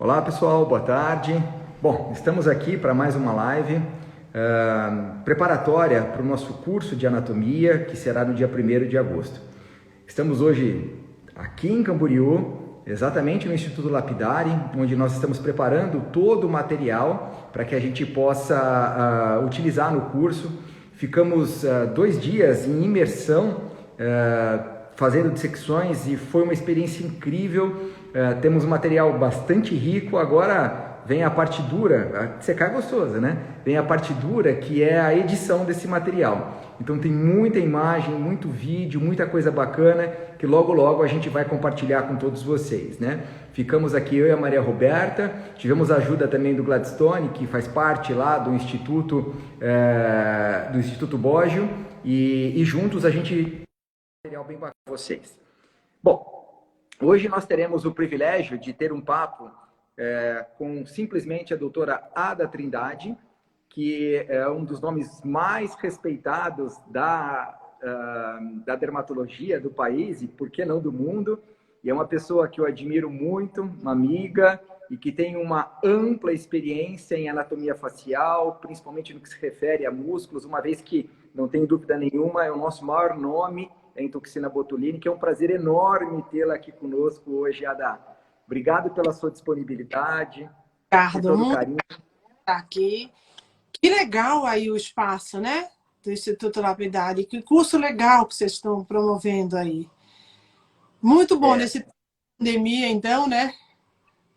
Olá pessoal, boa tarde. Bom, estamos aqui para mais uma live preparatória para o nosso curso de anatomia, que será no dia 1º de agosto. Estamos hoje aqui em Camboriú, exatamente no Instituto Lapidari, onde nós estamos preparando todo o material para que a gente possa utilizar no curso. Ficamos 2 dias em imersão, fazendo dissecções, e foi uma experiência incrível. Temos um material bastante rico. Agora vem a parte dura, secar é gostoso, né? Vem a parte dura, que é a edição desse material. Então tem muita imagem, muito vídeo, muita coisa bacana, que logo logo a gente vai compartilhar com todos vocês, né? Ficamos aqui eu e a Maria Roberta, tivemos a ajuda também do Gladstone, que faz parte lá do Instituto Boggio, e juntos a gente material bem bacana para vocês. Bom, hoje nós teremos o privilégio de ter um papo com simplesmente a doutora Ada Trindade, que é um dos nomes mais respeitados da dermatologia do país, e por que não do mundo, e é uma pessoa que eu admiro muito, uma amiga, e que tem uma ampla experiência em anatomia facial, principalmente no que se refere a músculos, uma vez que, não tenho dúvida nenhuma, é o nosso maior nome em toxina botulínica. É um prazer enorme tê-la aqui conosco hoje, Ada. Obrigado pela sua disponibilidade, por Ricardo, todo o muito carinho. estar aqui. Que legal aí o espaço, né? Do Instituto Lapidari. Que curso legal que vocês estão promovendo aí. Muito bom nesse pandemia, então, né?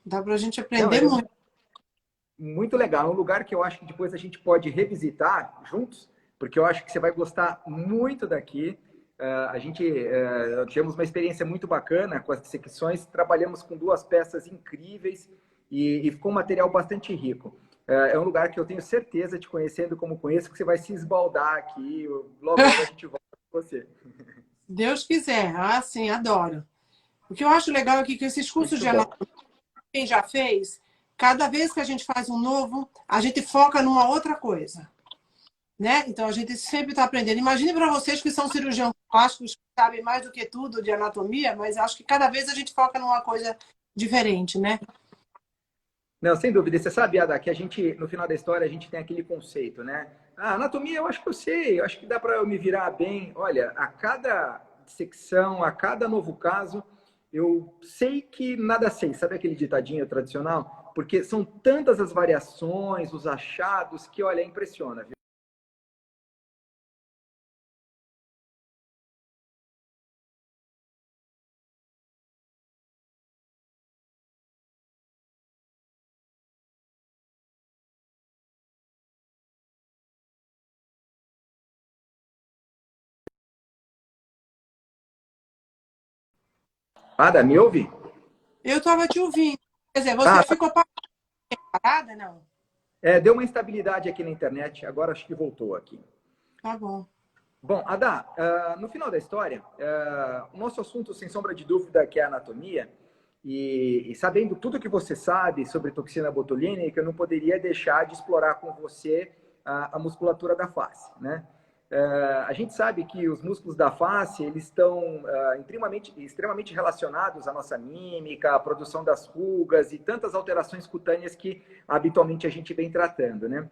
Dá para a gente Não, aprender muito. muito legal. É um lugar que eu acho que depois a gente pode revisitar juntos, porque eu acho que você vai gostar muito daqui. A gente tivemos uma experiência muito bacana com as dissecções, trabalhamos com 2 peças incríveis e ficou um material bastante rico. É um lugar que eu tenho certeza, te conhecendo como conheço, que você vai se esbaldar aqui. Logo, logo a gente volta com você. Deus quiser. Ah, sim, adoro. O que eu acho legal aqui é que esses cursos Muito de bom. anatomia, quem já fez, cada vez que a gente faz um novo, a gente foca numa outra coisa. Né? Então a gente sempre está aprendendo. Imagine para vocês que são cirurgiões plásticos, que sabem mais do que tudo de anatomia, mas acho que cada vez a gente foca numa coisa diferente, né? Não, sem dúvida. Você sabe, Ada, que a gente, no final da história, a gente tem aquele conceito, né? Anatomia eu acho que eu sei, eu acho que dá para eu me virar bem. Olha, a cada dissecção, a cada novo caso, eu sei que nada sei. Sabe aquele ditadinho tradicional? Porque são tantas as variações, os achados, que, olha, impressiona, viu? Ada, me ouve? Eu estava te ouvindo. Quer dizer, você Ah, ficou parada, não? deu uma instabilidade aqui na internet, agora acho que voltou aqui. Tá bom. Bom, Ada, no final da história, o nosso assunto, sem sombra de dúvida, que é a anatomia, e sabendo tudo que você sabe sobre toxina botulínica, eu não poderia deixar de explorar com você a musculatura da face, né? A gente sabe que os músculos da face, eles estão extremamente relacionados à nossa mímica, à produção das rugas e tantas alterações cutâneas que habitualmente a gente vem tratando, né?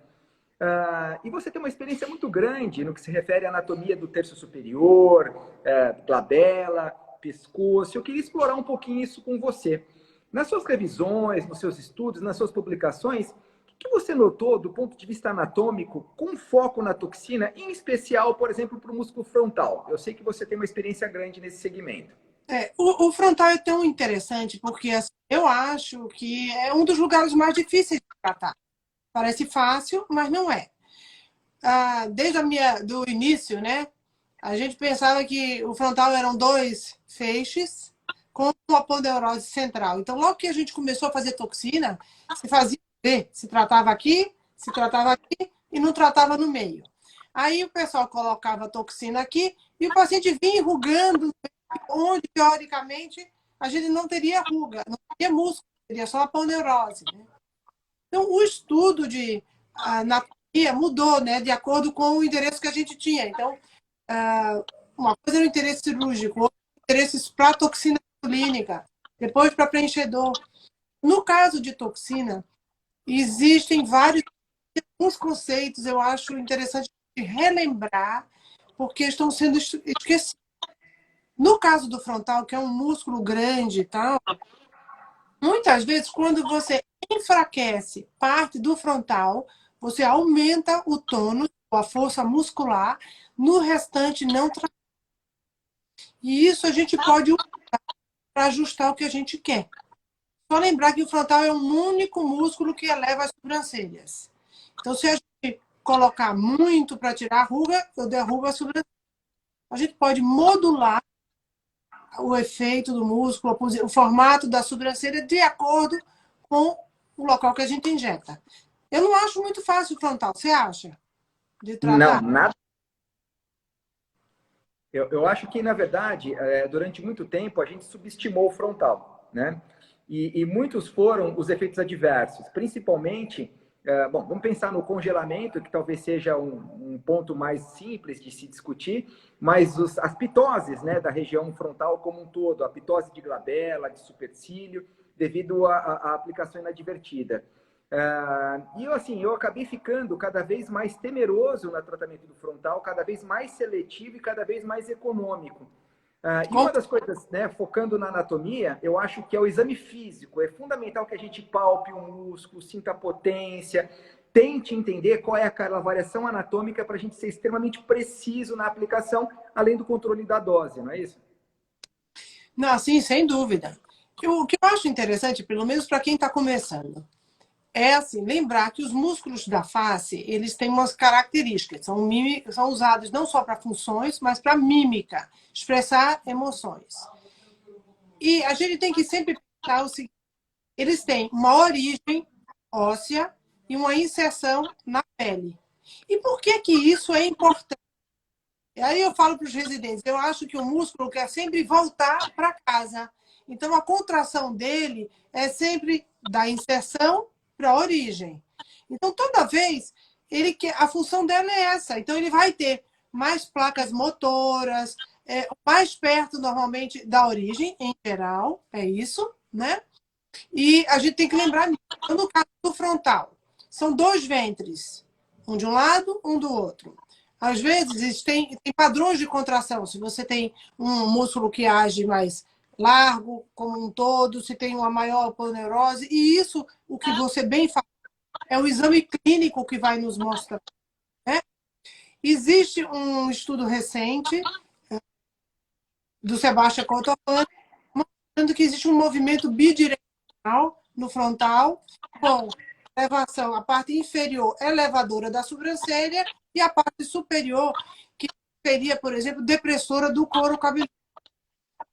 E você tem uma experiência muito grande no que se refere à anatomia do terço superior, glabela, pescoço. Eu queria explorar um pouquinho isso com você. Nas suas revisões, nos seus estudos, nas suas publicações, o que você notou do ponto de vista anatômico com foco na toxina, em especial, por exemplo, para o músculo frontal? Eu sei que você tem uma experiência grande nesse segmento. O frontal é tão interessante porque assim, eu acho que é um dos lugares mais difíceis de tratar. Parece fácil, mas não é. Desde do início, né? A gente pensava que o frontal eram 2 feixes com uma aponeurose central. Então, logo que a gente começou a fazer toxina, se fazia se tratava aqui, se tratava aqui e não tratava no meio. Aí o pessoal colocava a toxina aqui e o paciente vinha enrugando, onde, teoricamente, a gente não teria ruga, não teria músculo, teria só a aponeurose. Né? Então, o estudo de anatomia mudou, né, de acordo com o endereço que a gente tinha. Então, uma coisa era o interesse cirúrgico, outra interesses para toxina botulínica, depois para preenchedor. No caso de toxina, existem vários alguns conceitos, eu acho interessante relembrar, porque estão sendo esquecidos. No caso do frontal, que é um músculo grande e tal, muitas vezes, quando você enfraquece parte do frontal, você aumenta o tônus, a força muscular, no restante não. E isso a gente pode usar para ajustar o que a gente quer. Só lembrar que o frontal é um único músculo que eleva as sobrancelhas. Então, se a gente colocar muito para tirar a ruga, eu derrubo a sobrancelha. A gente pode modular o efeito do músculo, o formato da sobrancelha de acordo com o local que a gente injeta. Eu não acho muito fácil o frontal, você acha? De Não, tratar? nada. Eu acho que, na verdade, durante muito tempo, a gente subestimou o frontal, né? E muitos foram os efeitos adversos, principalmente, bom, vamos pensar no congelamento, que talvez seja um ponto mais simples de se discutir, mas as pitoses, né, da região frontal como um todo, a pitose de glabela, de supercílio, devido à aplicação inadvertida. E eu acabei ficando cada vez mais temeroso no tratamento do frontal, cada vez mais seletivo e cada vez mais econômico. E uma das coisas, né, focando na anatomia, eu acho que é o exame físico. É fundamental que a gente palpe o músculo, sinta a potência, tente entender qual é aquela variação anatômica para a gente ser extremamente preciso na aplicação, além do controle da dose, não é isso? Não, sim, sem dúvida. O que eu acho interessante, pelo menos para quem está começando, é assim, lembrar que os músculos da face, eles têm umas características, são usados não só para funções, mas para mímica, expressar emoções. E a gente tem que sempre pensar o seguinte, eles têm uma origem óssea e uma inserção na pele. E por que que isso é importante? E aí eu falo para os residentes, eu acho que o músculo quer sempre voltar para casa. Então, a contração dele é sempre da inserção para a origem. Então, toda vez, a função dela é essa. Então, ele vai ter mais placas motoras, mais perto, normalmente, da origem, em geral, é isso, né? E a gente tem que lembrar nisso. Então, no caso do frontal, são dois ventres, um de um lado, um do outro. Às vezes, tem padrões de contração. Se você tem um músculo que age mais largo, como um todo, se tem uma maior poneurose, e isso, o que você bem fala, é o exame clínico que vai nos mostrar. Né? Existe um estudo recente do Sebastião Cottopani mostrando que existe um movimento bidirecional no frontal, com elevação, a parte inferior elevadora da sobrancelha e a parte superior, que seria, por exemplo, depressora do couro cabeludo.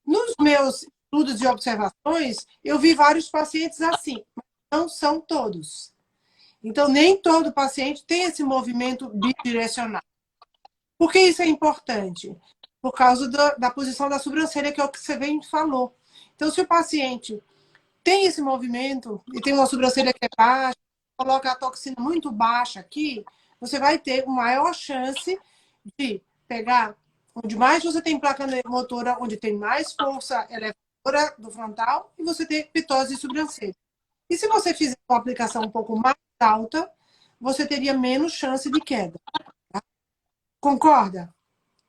Nos meus estudos e observações, eu vi vários pacientes assim, mas não são todos. Então, nem todo paciente tem esse movimento bidirecional. Por que isso é importante? Por causa da posição da sobrancelha, que é o que você bem falou. Então, se o paciente tem esse movimento e tem uma sobrancelha que é baixa, coloca a toxina muito baixa aqui, você vai ter uma maior chance de pegar onde mais você tem placa motora, onde tem mais força elevadora do frontal, e você ter pitose de sobrancelha. E se você fizer uma aplicação um pouco mais alta, você teria menos chance de queda. Tá? Concorda?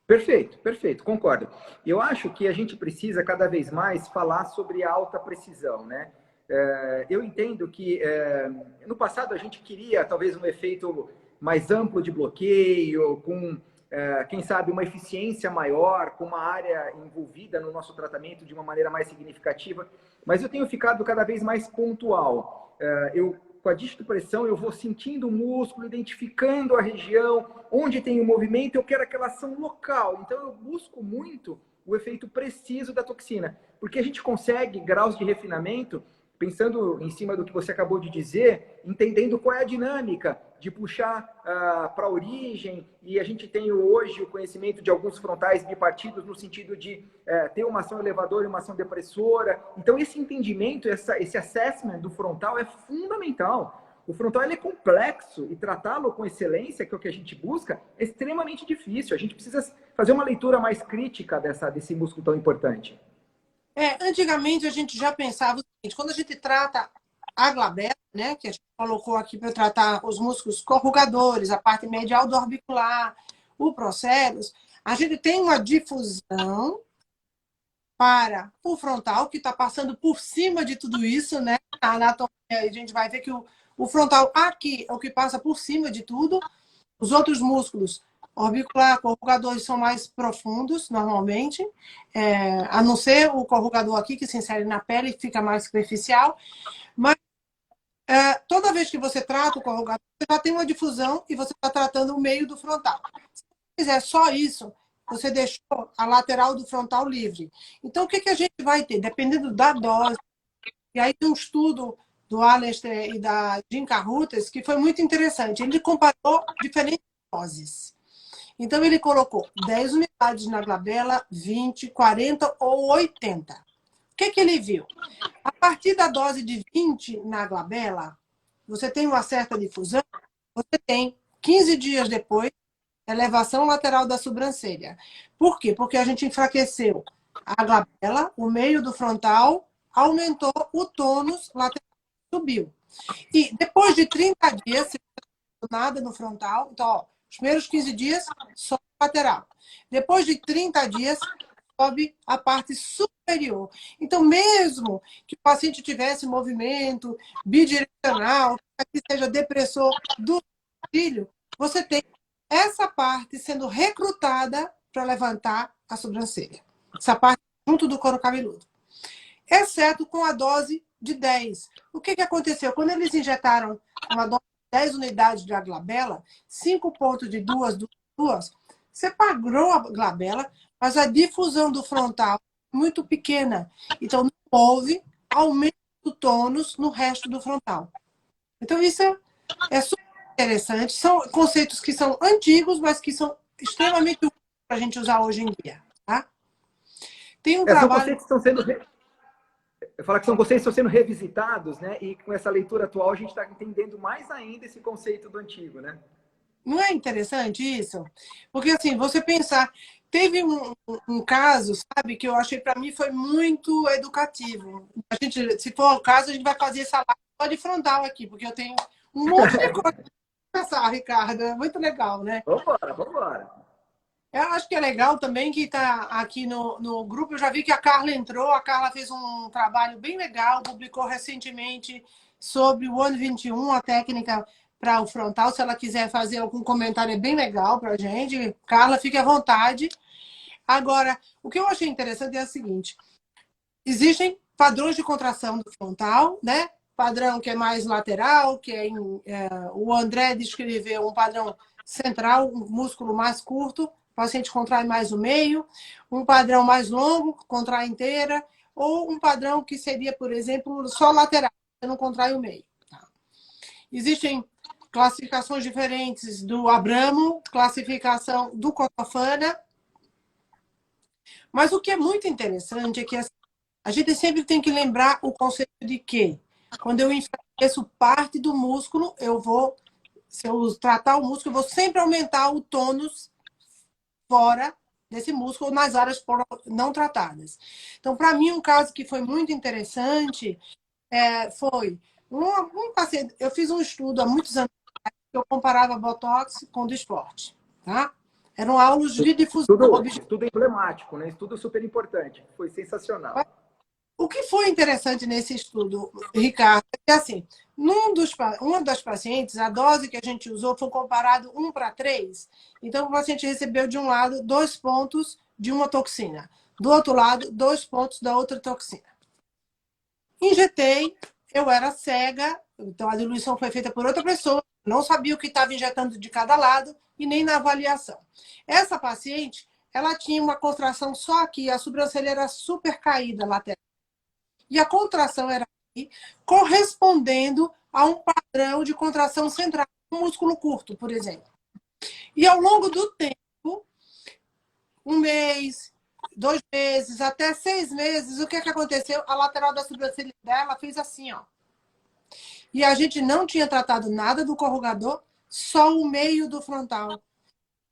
Perfeito, perfeito, concordo. Eu acho que a gente precisa cada vez mais falar sobre alta precisão, né? Eu entendo que no passado a gente queria talvez um efeito mais amplo de bloqueio, com, quem sabe, uma eficiência maior, com uma área envolvida no nosso tratamento de uma maneira mais significativa, mas eu tenho ficado cada vez mais pontual. Com a digitopressão, eu vou sentindo o músculo, identificando a região, onde tem o movimento, eu quero aquela ação local. Então, eu busco muito o efeito preciso da toxina, porque a gente consegue graus de refinamento, pensando em cima do que você acabou de dizer, entendendo qual é a dinâmica de puxar para a origem, e a gente tem hoje o conhecimento de alguns frontais bipartidos no sentido de ter uma ação elevadora e uma ação depressora. Então, esse entendimento, esse assessment do frontal é fundamental. O frontal ele é complexo e tratá-lo com excelência, que é o que a gente busca, é extremamente difícil. A gente precisa fazer uma leitura mais crítica desse músculo tão importante. Antigamente a gente já pensava o seguinte, quando a gente trata a glabela, né, que a gente colocou aqui para tratar os músculos corrugadores, a parte medial do orbicular, o processo, a gente tem uma difusão para o frontal, que está passando por cima de tudo isso, né? A anatomia, a gente vai ver que o frontal aqui é o que passa por cima de tudo. Os outros músculos, orbicular, corrugadores, são mais profundos, normalmente, a não ser o corrugador aqui, que se insere na pele e fica mais superficial. Mas toda vez que você trata o corrugador, você já tem uma difusão e você está tratando o meio do frontal. Se você fizer só isso, você deixou a lateral do frontal livre. Então, o que a gente vai ter? Dependendo da dose. E aí tem um estudo do Alistair e da Jim Carruthers que foi muito interessante. Ele comparou diferentes doses. Então, ele colocou 10 unidades na glabela, 20, 40 ou 80. O que ele viu? A partir da dose de 20 na glabela, você tem uma certa difusão, você tem 15 dias depois, elevação lateral da sobrancelha. Por quê? Porque a gente enfraqueceu a glabela, o meio do frontal, aumentou o tônus lateral, subiu. E depois de 30 dias, se não nada no frontal, então, ó, os primeiros 15 dias, só lateral. Depois de 30 dias, sobe a parte superior. Então, mesmo que o paciente tivesse movimento bidirecional, que seja depressor do cílio, você tem essa parte sendo recrutada para levantar a sobrancelha. Essa parte junto do couro cabeludo. Exceto com a dose de 10. O que aconteceu? Quando eles injetaram uma dose de 10 unidades de glabela, 5 pontos de duas, separou a glabela, mas a difusão do frontal é muito pequena. Então, não houve aumento do tônus no resto do frontal. Então, isso é super interessante. São conceitos que são antigos, mas que são extremamente úteis para a gente usar hoje em dia. Tá? Tem um São trabalho... conceitos que estão sendo... Eu falo que são conceitos que estão sendo revisitados, né? E com essa leitura atual, a gente está entendendo mais ainda esse conceito do antigo, né? Não é interessante isso? Porque, assim, você pensar... Teve um caso, sabe, que eu achei, para mim, foi muito educativo. A gente, se for o caso, a gente vai fazer essa live só de frontal aqui, porque eu tenho um monte de coisa para pensar, Ricardo. É muito legal, né? Vambora, vambora. Eu acho que é legal também que está aqui no grupo. Eu já vi que a Carla entrou. A Carla fez um trabalho bem legal, publicou recentemente sobre o ano 21, a técnica para o frontal. Se ela quiser fazer algum comentário, é bem legal para a gente. Carla, fique à vontade. Agora, o que eu achei interessante é o seguinte: existem padrões de contração do frontal, né? Padrão que é mais lateral, que o André descreveu um padrão central, um músculo mais curto, o paciente contrai mais o meio, um padrão mais longo, contrai inteira, ou um padrão que seria, por exemplo, só lateral, você não contrai o meio. Tá? Existem classificações diferentes do Abramo, classificação do Cotofana, mas o que é muito interessante é que a gente sempre tem que lembrar o conceito de que quando eu enfraqueço parte do músculo, se eu tratar o músculo, eu vou sempre aumentar o tônus fora desse músculo nas áreas não tratadas. Então, para mim, um caso que foi muito interessante foi um paciente. Eu fiz um estudo há muitos anos atrás que eu comparava Botox com do esporte. Tá? Eram aulas de difusão. Estudo emblemático, né? Estudo super importante. Foi sensacional. O que foi interessante nesse estudo, Ricardo, é que, assim, uma das pacientes, a dose que a gente usou foi comparado 1:3. Então, o paciente recebeu, de um lado, 2 pontos de uma toxina. Do outro lado, 2 pontos da outra toxina. Injetei, eu era cega, então a diluição foi feita por outra pessoa, não sabia o que estava injetando de cada lado e nem na avaliação. Essa paciente, ela tinha uma contração só aqui, a sobrancelha era super caída lateral. E a contração era aqui, correspondendo a um padrão de contração central, um músculo curto, por exemplo. E ao longo do tempo, 1 mês, 2 meses, até 6 meses, o que aconteceu? A lateral da sobrancelha dela fez assim, ó. E a gente não tinha tratado nada do corrugador, só o meio do frontal.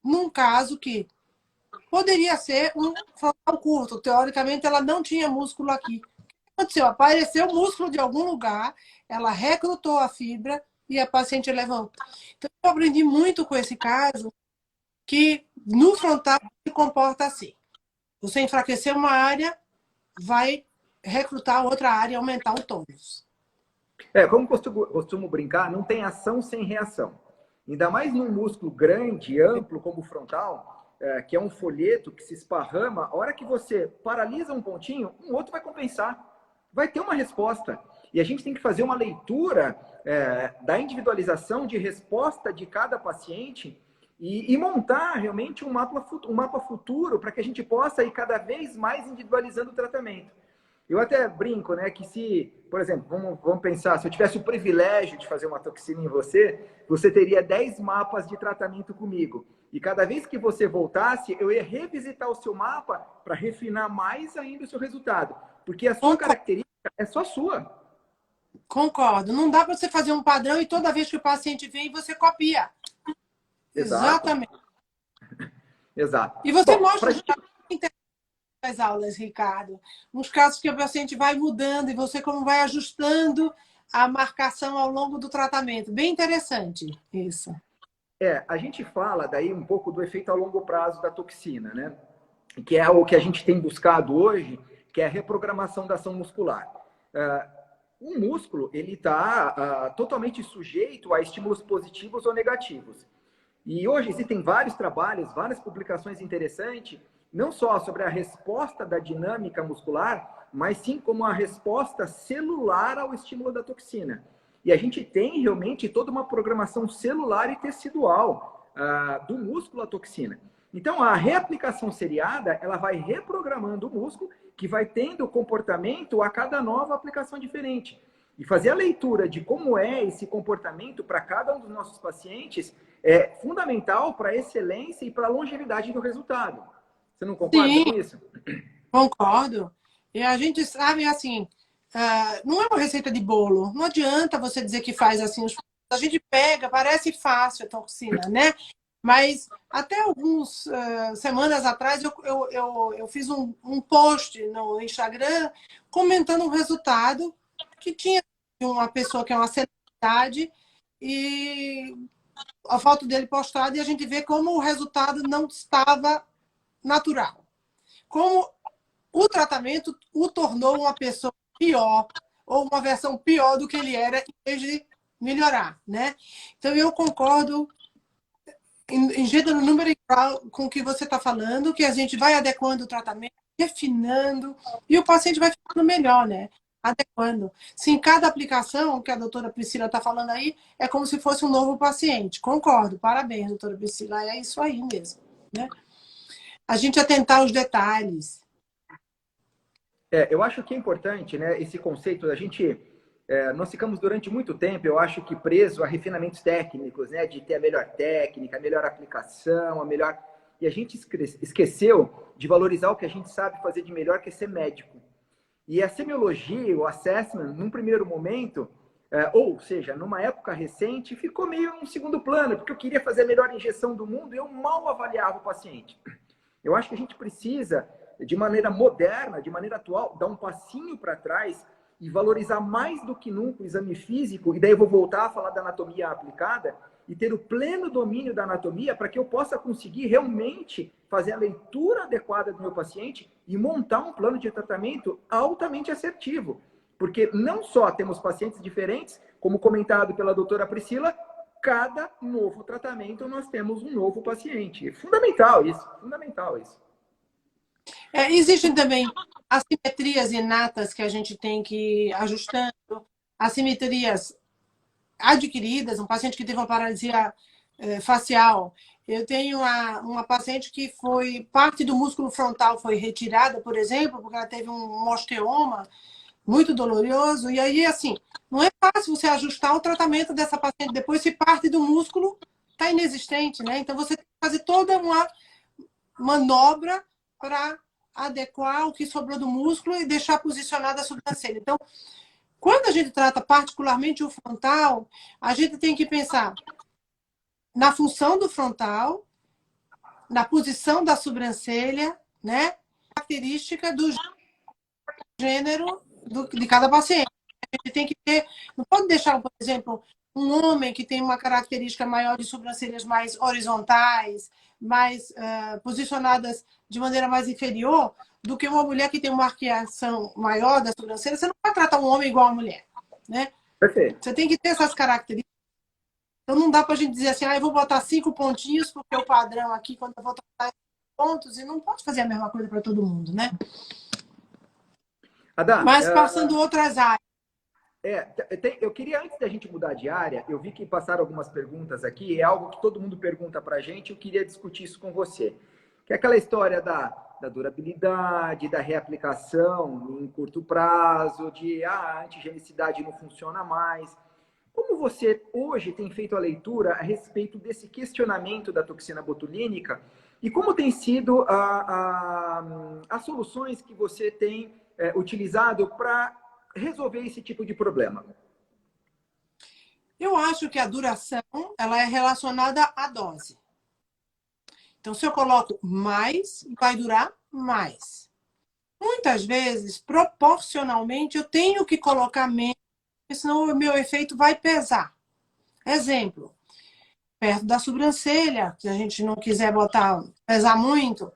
Num caso que poderia ser um frontal curto. Teoricamente, ela não tinha músculo aqui. aconteceu? Apareceu o músculo de algum lugar, ela recrutou a fibra e a paciente levantou. Então, eu aprendi muito com esse caso, que no frontal se comporta assim. Você enfraquecer uma área, vai recrutar outra área e aumentar o tônus. Como costumo brincar, não tem ação sem reação. Ainda mais num músculo grande, amplo, como o frontal, que é um folheto que se esparrama, a hora que você paralisa um pontinho, um outro vai compensar. Vai ter uma resposta. E a gente tem que fazer uma leitura da individualização de resposta de cada paciente e montar realmente um mapa futuro para que a gente possa ir cada vez mais individualizando o tratamento. Eu até brinco, né, que se, por exemplo, vamos pensar, se eu tivesse o privilégio de fazer uma toxina em você, você teria 10 mapas de tratamento comigo. E cada vez que você voltasse, eu ia revisitar o seu mapa para refinar mais ainda o seu resultado. Porque a sua característica é só sua. Concordo. Não dá para você fazer um padrão e toda vez que o paciente vem, você copia. Exato. Exatamente. Exato. E você mostra as aulas, Ricardo. Uns casos que o paciente vai mudando e você como vai ajustando a marcação ao longo do tratamento. Bem interessante isso. A gente fala daí um pouco do efeito a longo prazo da toxina, né? Que é o que a gente tem buscado hoje, que é a reprogramação da ação muscular. O músculo, ele está totalmente sujeito a estímulos positivos ou negativos. E hoje existem vários trabalhos, várias publicações interessantes, não só sobre a resposta da dinâmica muscular, mas sim como a resposta celular ao estímulo da toxina. E a gente tem realmente toda uma programação celular e tecidual do músculo à toxina. Então, a reaplicação seriada, ela vai reprogramando o músculo, que vai tendo comportamento a cada nova aplicação diferente. E fazer a leitura de como é esse comportamento para cada um dos nossos pacientes é fundamental para a excelência e para a longevidade do resultado. Você não concorda com isso? Concordo. E a gente sabe, assim, não é uma receita de bolo. Não adianta você dizer que faz assim. A gente pega, parece fácil a toxina, né? Mas até algumas semanas atrás eu fiz um post no Instagram comentando um resultado que tinha uma pessoa que é uma celebridade e a foto dele postada e a gente vê como o resultado não estava natural. Como o tratamento o tornou uma pessoa pior ou uma versão pior do que ele era em vez de melhorar, né? Então eu concordo em gênero, número e grau com o que você está falando, que a gente vai adequando o tratamento, refinando, e o paciente vai ficando melhor, né? Adequando. Sim, cada aplicação que a doutora Priscila está falando aí é como se fosse um novo paciente. Concordo, parabéns, doutora Priscila, é isso aí mesmo, né? A gente atentar os detalhes. Eu acho que é importante, né, esse conceito da gente... nós ficamos durante muito tempo, eu acho que preso a refinamentos técnicos, né, de ter a melhor técnica, a melhor aplicação, a melhor... E a gente esqueceu de valorizar o que a gente sabe fazer de melhor, que é ser médico. E a semiologia, o assessment, num primeiro momento, ou seja, numa época recente, ficou meio em segundo plano, porque eu queria fazer a melhor injeção do mundo e eu mal avaliava o paciente. Eu acho que a gente precisa, de maneira moderna, de maneira atual, dar um passinho para trás e valorizar mais do que nunca o exame físico, e daí eu vou voltar a falar da anatomia aplicada, e ter o pleno domínio da anatomia para que eu possa conseguir realmente fazer a leitura adequada do meu paciente e montar um plano de tratamento altamente assertivo. Porque não só temos pacientes diferentes, como comentado pela doutora Priscila, cada novo tratamento nós temos um novo paciente. É fundamental isso, fundamental isso. Existem também assimetrias inatas que a gente tem que ir ajustando, assimetrias adquiridas, um paciente que teve uma paralisia facial. Eu tenho uma paciente que parte do músculo frontal foi retirada, por exemplo, porque ela teve um osteoma muito doloroso, e aí, assim, não é fácil você ajustar o tratamento dessa paciente depois se parte do músculo está inexistente, né? Então, você tem que fazer toda uma manobra para adequar o que sobrou do músculo e deixar posicionada a sobrancelha. Então, quando a gente trata particularmente o frontal, a gente tem que pensar na função do frontal, na posição da sobrancelha, né? Característica do gênero de cada paciente. A gente tem que ter, não pode deixar, por exemplo, um homem que tem uma característica maior de sobrancelhas mais horizontais, mais posicionadas de maneira mais inferior, do que uma mulher que tem uma arqueação maior da sobrancelha. Você não vai tratar um homem igual a mulher, né? Perfeito. Você tem que ter essas características. Então não dá para a gente dizer assim, eu vou botar 5 pontinhos porque é o padrão aqui, quando eu vou tratar pontos, e não pode fazer a mesma coisa para todo mundo, né? Adá, mas passando outras áreas. Eu queria, antes da gente mudar de área, eu vi que passaram algumas perguntas aqui, é algo que todo mundo pergunta para a gente, eu queria discutir isso com você. Que é aquela história da durabilidade, da reaplicação em curto prazo, de a antigenicidade não funciona mais. Como você hoje tem feito a leitura a respeito desse questionamento da toxina botulínica e como tem sido as soluções que você tem utilizado para resolver esse tipo de problema? Eu acho que a duração ela é relacionada à dose. Então, se eu coloco mais, vai durar mais. Muitas vezes, proporcionalmente, eu tenho que colocar menos, porque senão o meu efeito vai pesar. Exemplo, perto da sobrancelha, se a gente não quiser pesar muito,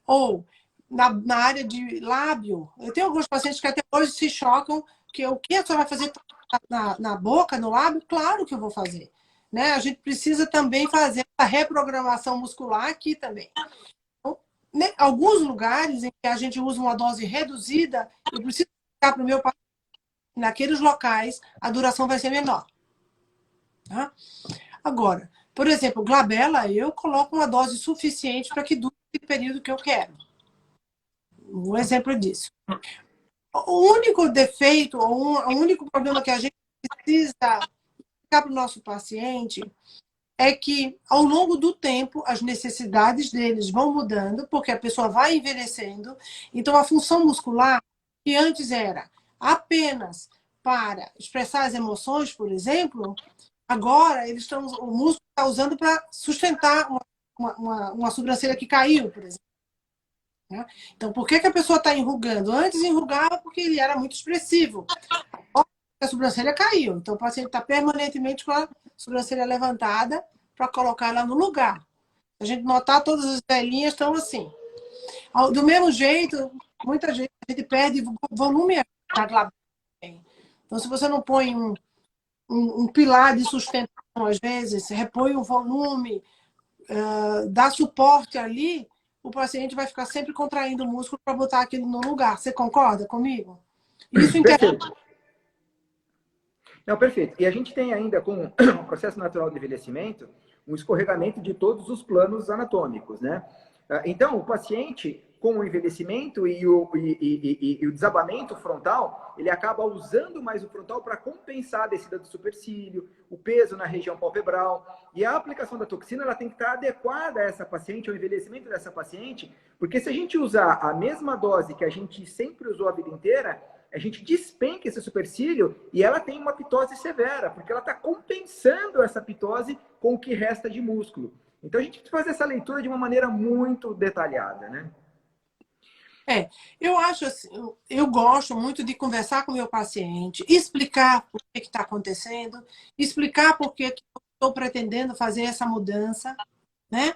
ou na área de lábio. Eu tenho alguns pacientes que até hoje se chocam que o que a senhora vai fazer na boca, no lábio? Claro que eu vou fazer. Né? A gente precisa também fazer a reprogramação muscular aqui também. Então, né, alguns lugares em que a gente usa uma dose reduzida, eu preciso ficar para o meu paciente, naqueles locais, a duração vai ser menor. Tá? Agora, por exemplo, glabela, eu coloco uma dose suficiente para que dure o período que eu quero. Um exemplo disso. O único defeito, o único problema que a gente precisa explicar para o nosso paciente é que, ao longo do tempo, as necessidades deles vão mudando, porque a pessoa vai envelhecendo. Então, a função muscular, que antes era apenas para expressar as emoções, por exemplo, agora o músculo está usando para sustentar uma sobrancelha que caiu, por exemplo. Então, por que a pessoa está enrugando? Antes enrugava porque ele era muito expressivo. A sobrancelha caiu. Então, o paciente está permanentemente com a sobrancelha levantada para colocar ela no lugar. Se a gente notar, todas as velhinhas estão assim. Do mesmo jeito, muita gente perde volume na glabela. Então, se você não põe um pilar de sustentação, às vezes, repõe o volume, dá suporte ali, o paciente vai ficar sempre contraindo o músculo para botar aquilo no lugar. Você concorda comigo? Isso Perfeito. Não, perfeito. E a gente tem ainda, com o processo natural de envelhecimento, um escorregamento de todos os planos anatômicos, né? Então, o paciente, com o envelhecimento e o desabamento frontal, ele acaba usando mais o frontal para compensar a descida do supercílio, o peso na região palpebral. E a aplicação da toxina ela tem que estar adequada a essa paciente, ao envelhecimento dessa paciente, porque se a gente usar a mesma dose que a gente sempre usou a vida inteira, a gente despenca esse supercílio e ela tem uma pitose severa, porque ela está compensando essa pitose com o que resta de músculo. Então, a gente precisa fazer essa leitura de uma maneira muito detalhada, né? Eu acho assim, eu gosto muito de conversar com o meu paciente, explicar o que está acontecendo, explicar por que estou pretendendo fazer essa mudança, né?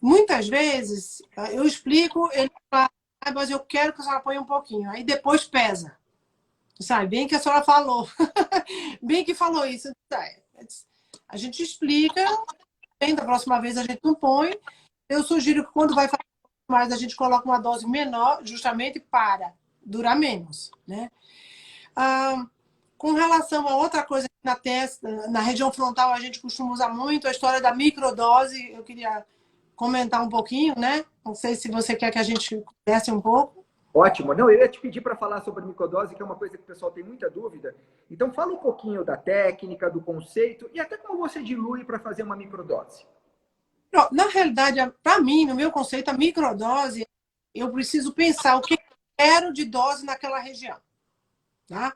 Muitas vezes, eu explico, ele fala, mas eu quero que a senhora ponha um pouquinho. Aí depois pesa. Sabe? Bem que a senhora falou. Bem que falou isso. A gente explica, da próxima vez a gente não põe. Eu sugiro que quando vai fazer mais, a gente coloca uma dose menor, justamente para durar menos, né? Com relação a outra coisa na testa, na região frontal, a gente costuma usar muito a história da microdose. Eu queria comentar um pouquinho, né? Não sei se você quer que a gente converse um pouco. Ótimo. Não, eu ia te pedir para falar sobre microdose, que é uma coisa que o pessoal tem muita dúvida. Então, fala um pouquinho da técnica, do conceito e até como você dilui para fazer uma microdose. Na realidade, para mim, no meu conceito, a microdose, eu preciso pensar o que eu quero de dose naquela região. Tá?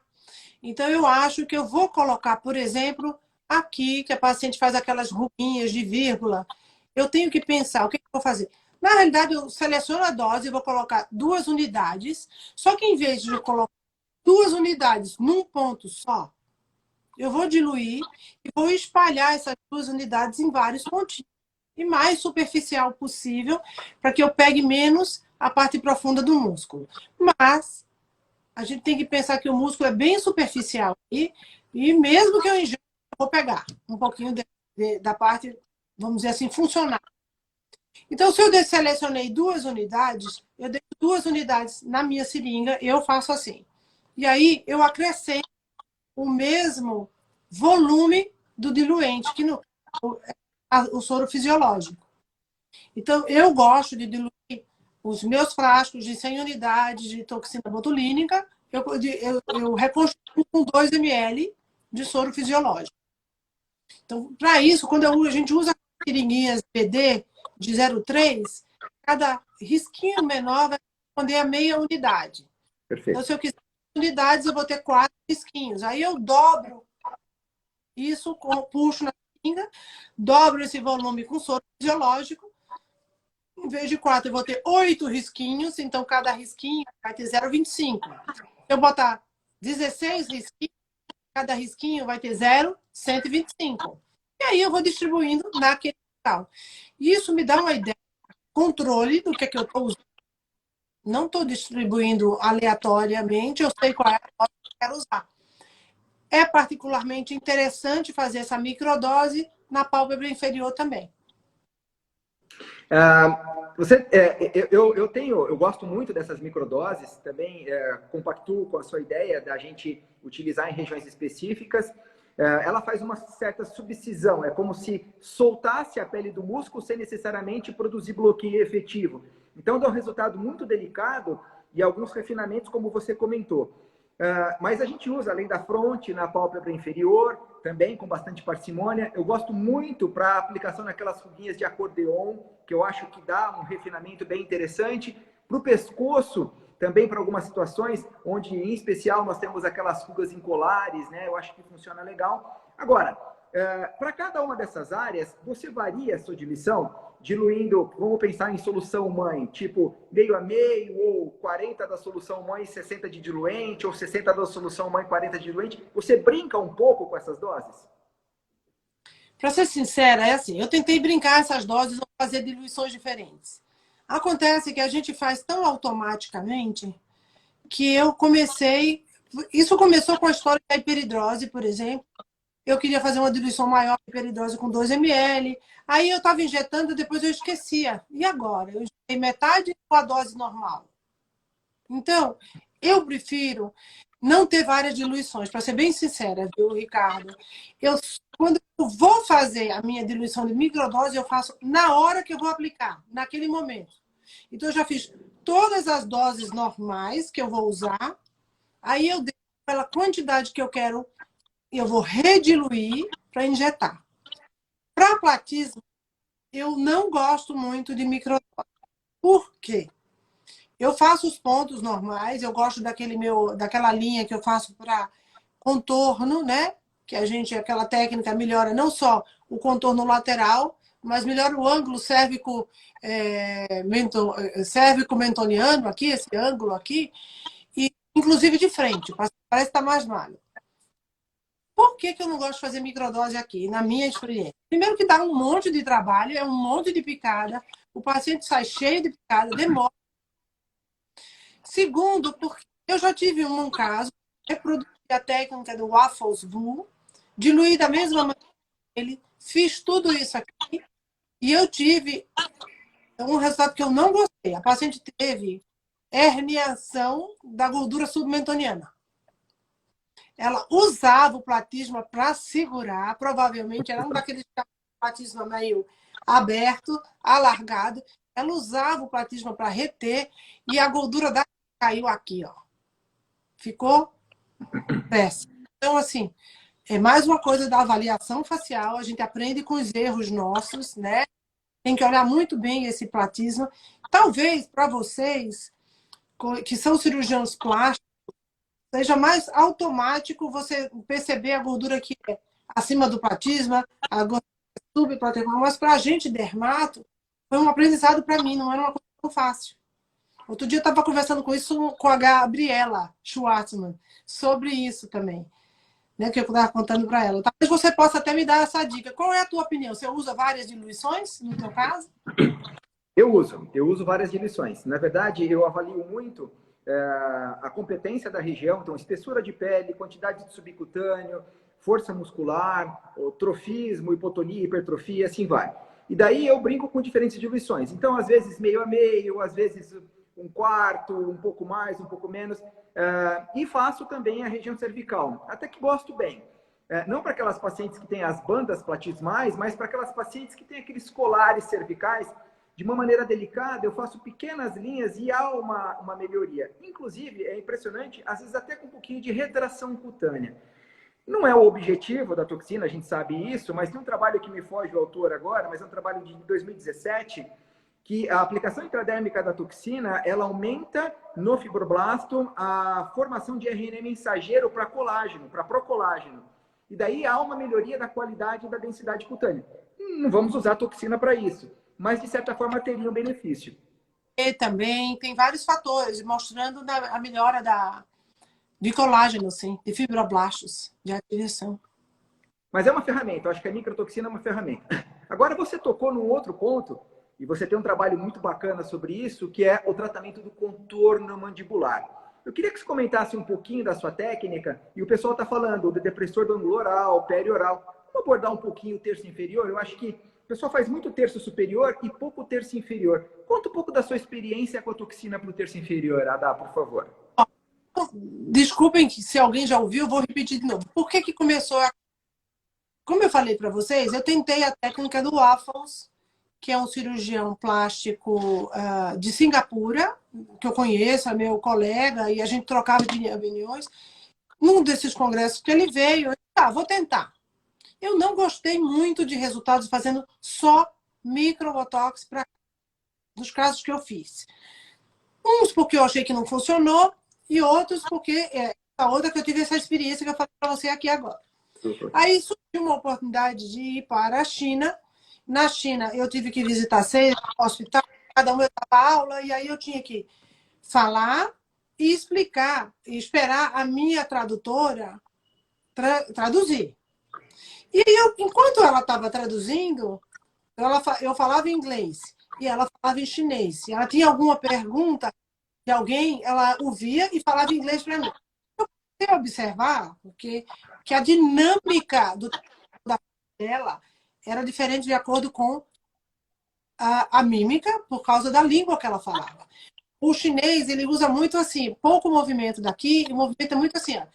Então, eu acho que eu vou colocar, por exemplo, aqui, que a paciente faz aquelas ruguinhas de vírgula. Eu tenho que pensar o que eu vou fazer. Na realidade, eu seleciono a dose e vou colocar 2 unidades, só que em vez de eu colocar 2 unidades num ponto só, eu vou diluir e vou espalhar essas 2 unidades em vários pontinhos. E mais superficial possível, para que eu pegue menos a parte profunda do músculo. Mas a gente tem que pensar que o músculo é bem superficial. E mesmo que eu injete, eu vou pegar um pouquinho da parte, vamos dizer assim, funcional. Então, se eu selecionei 2 unidades, eu deixo 2 unidades na minha seringa, eu faço assim. E aí, eu acrescento o mesmo volume do diluente, que no o soro fisiológico. Então, eu gosto de diluir os meus frascos de 100 unidades de toxina botulínica, eu reconstruo com 2 ml de soro fisiológico. Então, para isso, quando a gente usa seringuinhas BD de 0,3, cada risquinho menor vai corresponder a meia unidade. Perfeito. Então, se eu quiser unidades, eu vou ter 4 risquinhos. Aí eu dobro isso, puxo na seringa, dobro esse volume com soro fisiológico. Em vez de 4, eu vou ter 8 risquinhos, então cada risquinho vai ter 0,25. Se eu botar 16 risquinhos, cada risquinho vai ter 0,125. E aí eu vou distribuindo naquele local. Isso me dá uma ideia, controle do que eu estou usando. Não estou distribuindo aleatoriamente, eu sei qual é a dose que eu quero usar. É particularmente interessante fazer essa microdose na pálpebra inferior também. Eu gosto muito dessas microdoses, também compactuo com a sua ideia da gente utilizar em regiões específicas. Ela faz uma certa subcisão, é como se soltasse a pele do músculo sem necessariamente produzir bloqueio efetivo. Então dá um resultado muito delicado e alguns refinamentos, como você comentou. Mas a gente usa, além da fronte, na pálpebra inferior, também com bastante parcimônia. Eu gosto muito para aplicação naquelas ruguinhas de acordeon, que eu acho que dá um refinamento bem interessante. Para o pescoço, também para algumas situações, onde em especial nós temos aquelas rugas incolares, né? Eu acho que funciona legal. Agora, para cada uma dessas áreas, você varia a sua diluição? Diluindo, vamos pensar em solução mãe, tipo meio a meio, ou 40 da solução mãe, 60 de diluente, ou 60 da solução mãe, 40 de diluente. Você brinca um pouco com essas doses? Para ser sincera, é assim, eu tentei brincar essas doses ou fazer diluições diferentes. Acontece que a gente faz tão automaticamente que eu comecei... Isso começou com a história da hiperidrose, por exemplo. Eu queria fazer uma diluição maior de hiperidrose com 2 ml. Aí eu estava injetando, depois eu esquecia. E agora? Eu injetei metade com a dose normal. Então, eu prefiro não ter várias diluições, para ser bem sincera, viu, Ricardo? Quando eu vou fazer a minha diluição de microdose, eu faço na hora que eu vou aplicar, naquele momento. Então, eu já fiz todas as doses normais que eu vou usar. Aí eu deixo pela quantidade que eu quero, eu vou rediluir para injetar. Para platismo, eu não gosto muito de microdose. Por quê? Eu faço os pontos normais, eu gosto daquela linha que eu faço para contorno, né? Que aquela técnica melhora não só o contorno lateral, mas melhora o ângulo cérvico-mentoniano, aqui, esse ângulo aqui, e inclusive de frente, parece estar mais magro. Por que eu não gosto de fazer microdose aqui, na minha experiência? Primeiro que dá um monte de trabalho, é um monte de picada, o paciente sai cheio de picada, demora. Segundo, porque eu já tive um caso, reproduzi a técnica do Waffles Blue, diluí da mesma maneira, fiz tudo isso aqui, e eu tive um resultado que eu não gostei. A paciente teve herniação da gordura submentoniana. Ela usava o platisma para segurar, provavelmente era um daqueles platisma meio aberto, alargado. Ela usava o platisma para reter e a gordura da caiu aqui, ó. Ficou péssimo. Então, assim, é mais uma coisa da avaliação facial. A gente aprende com os erros nossos, né? Tem que olhar muito bem esse platisma. Talvez para vocês, que são cirurgiões plásticos, seja mais automático você perceber a gordura que é acima do platisma, a gordura subplatisma. Mas para a gente, dermato, foi um aprendizado para mim, não era uma coisa tão fácil. Outro dia eu estava conversando com isso com a Gabriela Schwartzman, sobre isso também, né, que eu estava contando para ela. Talvez você possa até me dar essa dica. Qual é a tua opinião? Você usa várias diluições no teu caso? Eu uso várias diluições. Na verdade, eu avalio muito a competência da região, então espessura de pele, quantidade de subcutâneo, força muscular, o trofismo, hipotonia, hipertrofia, assim vai. E daí eu brinco com diferentes diluições. Então, às vezes meio a meio, às vezes um quarto, um pouco mais, um pouco menos. E faço também a região cervical, até que gosto bem. Não para aquelas pacientes que têm as bandas platismais, mas para aquelas pacientes que têm aqueles colares cervicais. De uma maneira delicada, eu faço pequenas linhas e há uma melhoria. Inclusive, é impressionante, às vezes até com um pouquinho de retração cutânea. Não é o objetivo da toxina, a gente sabe isso, mas tem um trabalho que me foge o autor agora, mas é um trabalho de 2017, que a aplicação intradérmica da toxina, ela aumenta no fibroblasto a formação de RNA mensageiro para colágeno, para procolágeno. E daí há uma melhoria da qualidade e da densidade cutânea. Não vamos usar toxina para isso, mas de certa forma teria um benefício. E também tem vários fatores mostrando a melhora de colágeno, sim, de fibroblastos, de ativação. Mas é uma ferramenta, eu acho que a microtoxina é uma ferramenta. Agora você tocou num outro ponto, e você tem um trabalho muito bacana sobre isso, que é o tratamento do contorno mandibular. Eu queria que você comentasse um pouquinho da sua técnica, e o pessoal está falando do depressor do ângulo oral, perioral. Vamos abordar um pouquinho o terço inferior? Eu acho que o pessoal faz muito terço superior e pouco terço inferior. Conta um pouco da sua experiência com a toxina para o terço inferior, Adá, por favor. Desculpem se alguém já ouviu, vou repetir de novo. Por que começou a... Como eu falei para vocês, eu tentei a técnica do Waffles, que é um cirurgião plástico de Singapura, que eu conheço, é meu colega, e a gente trocava opiniões. Num desses congressos que ele veio, eu disse, vou tentar. Eu não gostei muito de resultados fazendo só microbotox nos casos que eu fiz. Uns porque eu achei que não funcionou, e outros porque a outra que eu tive essa experiência que eu falei para você aqui agora. Aí surgiu uma oportunidade de ir para a China. Na China, eu tive que visitar 6 hospitais, cada um eu dava aula, e aí eu tinha que falar e explicar, e esperar a minha tradutora traduzir. E enquanto ela estava traduzindo, eu falava em inglês e ela falava em chinês. Se ela tinha alguma pergunta de alguém, ela ouvia e falava inglês para mim. Eu comecei a observar que a dinâmica da dela era diferente de acordo com a mímica, por causa da língua que ela falava. O chinês, ele usa muito assim, pouco movimento daqui, e o movimento é muito assim, ó.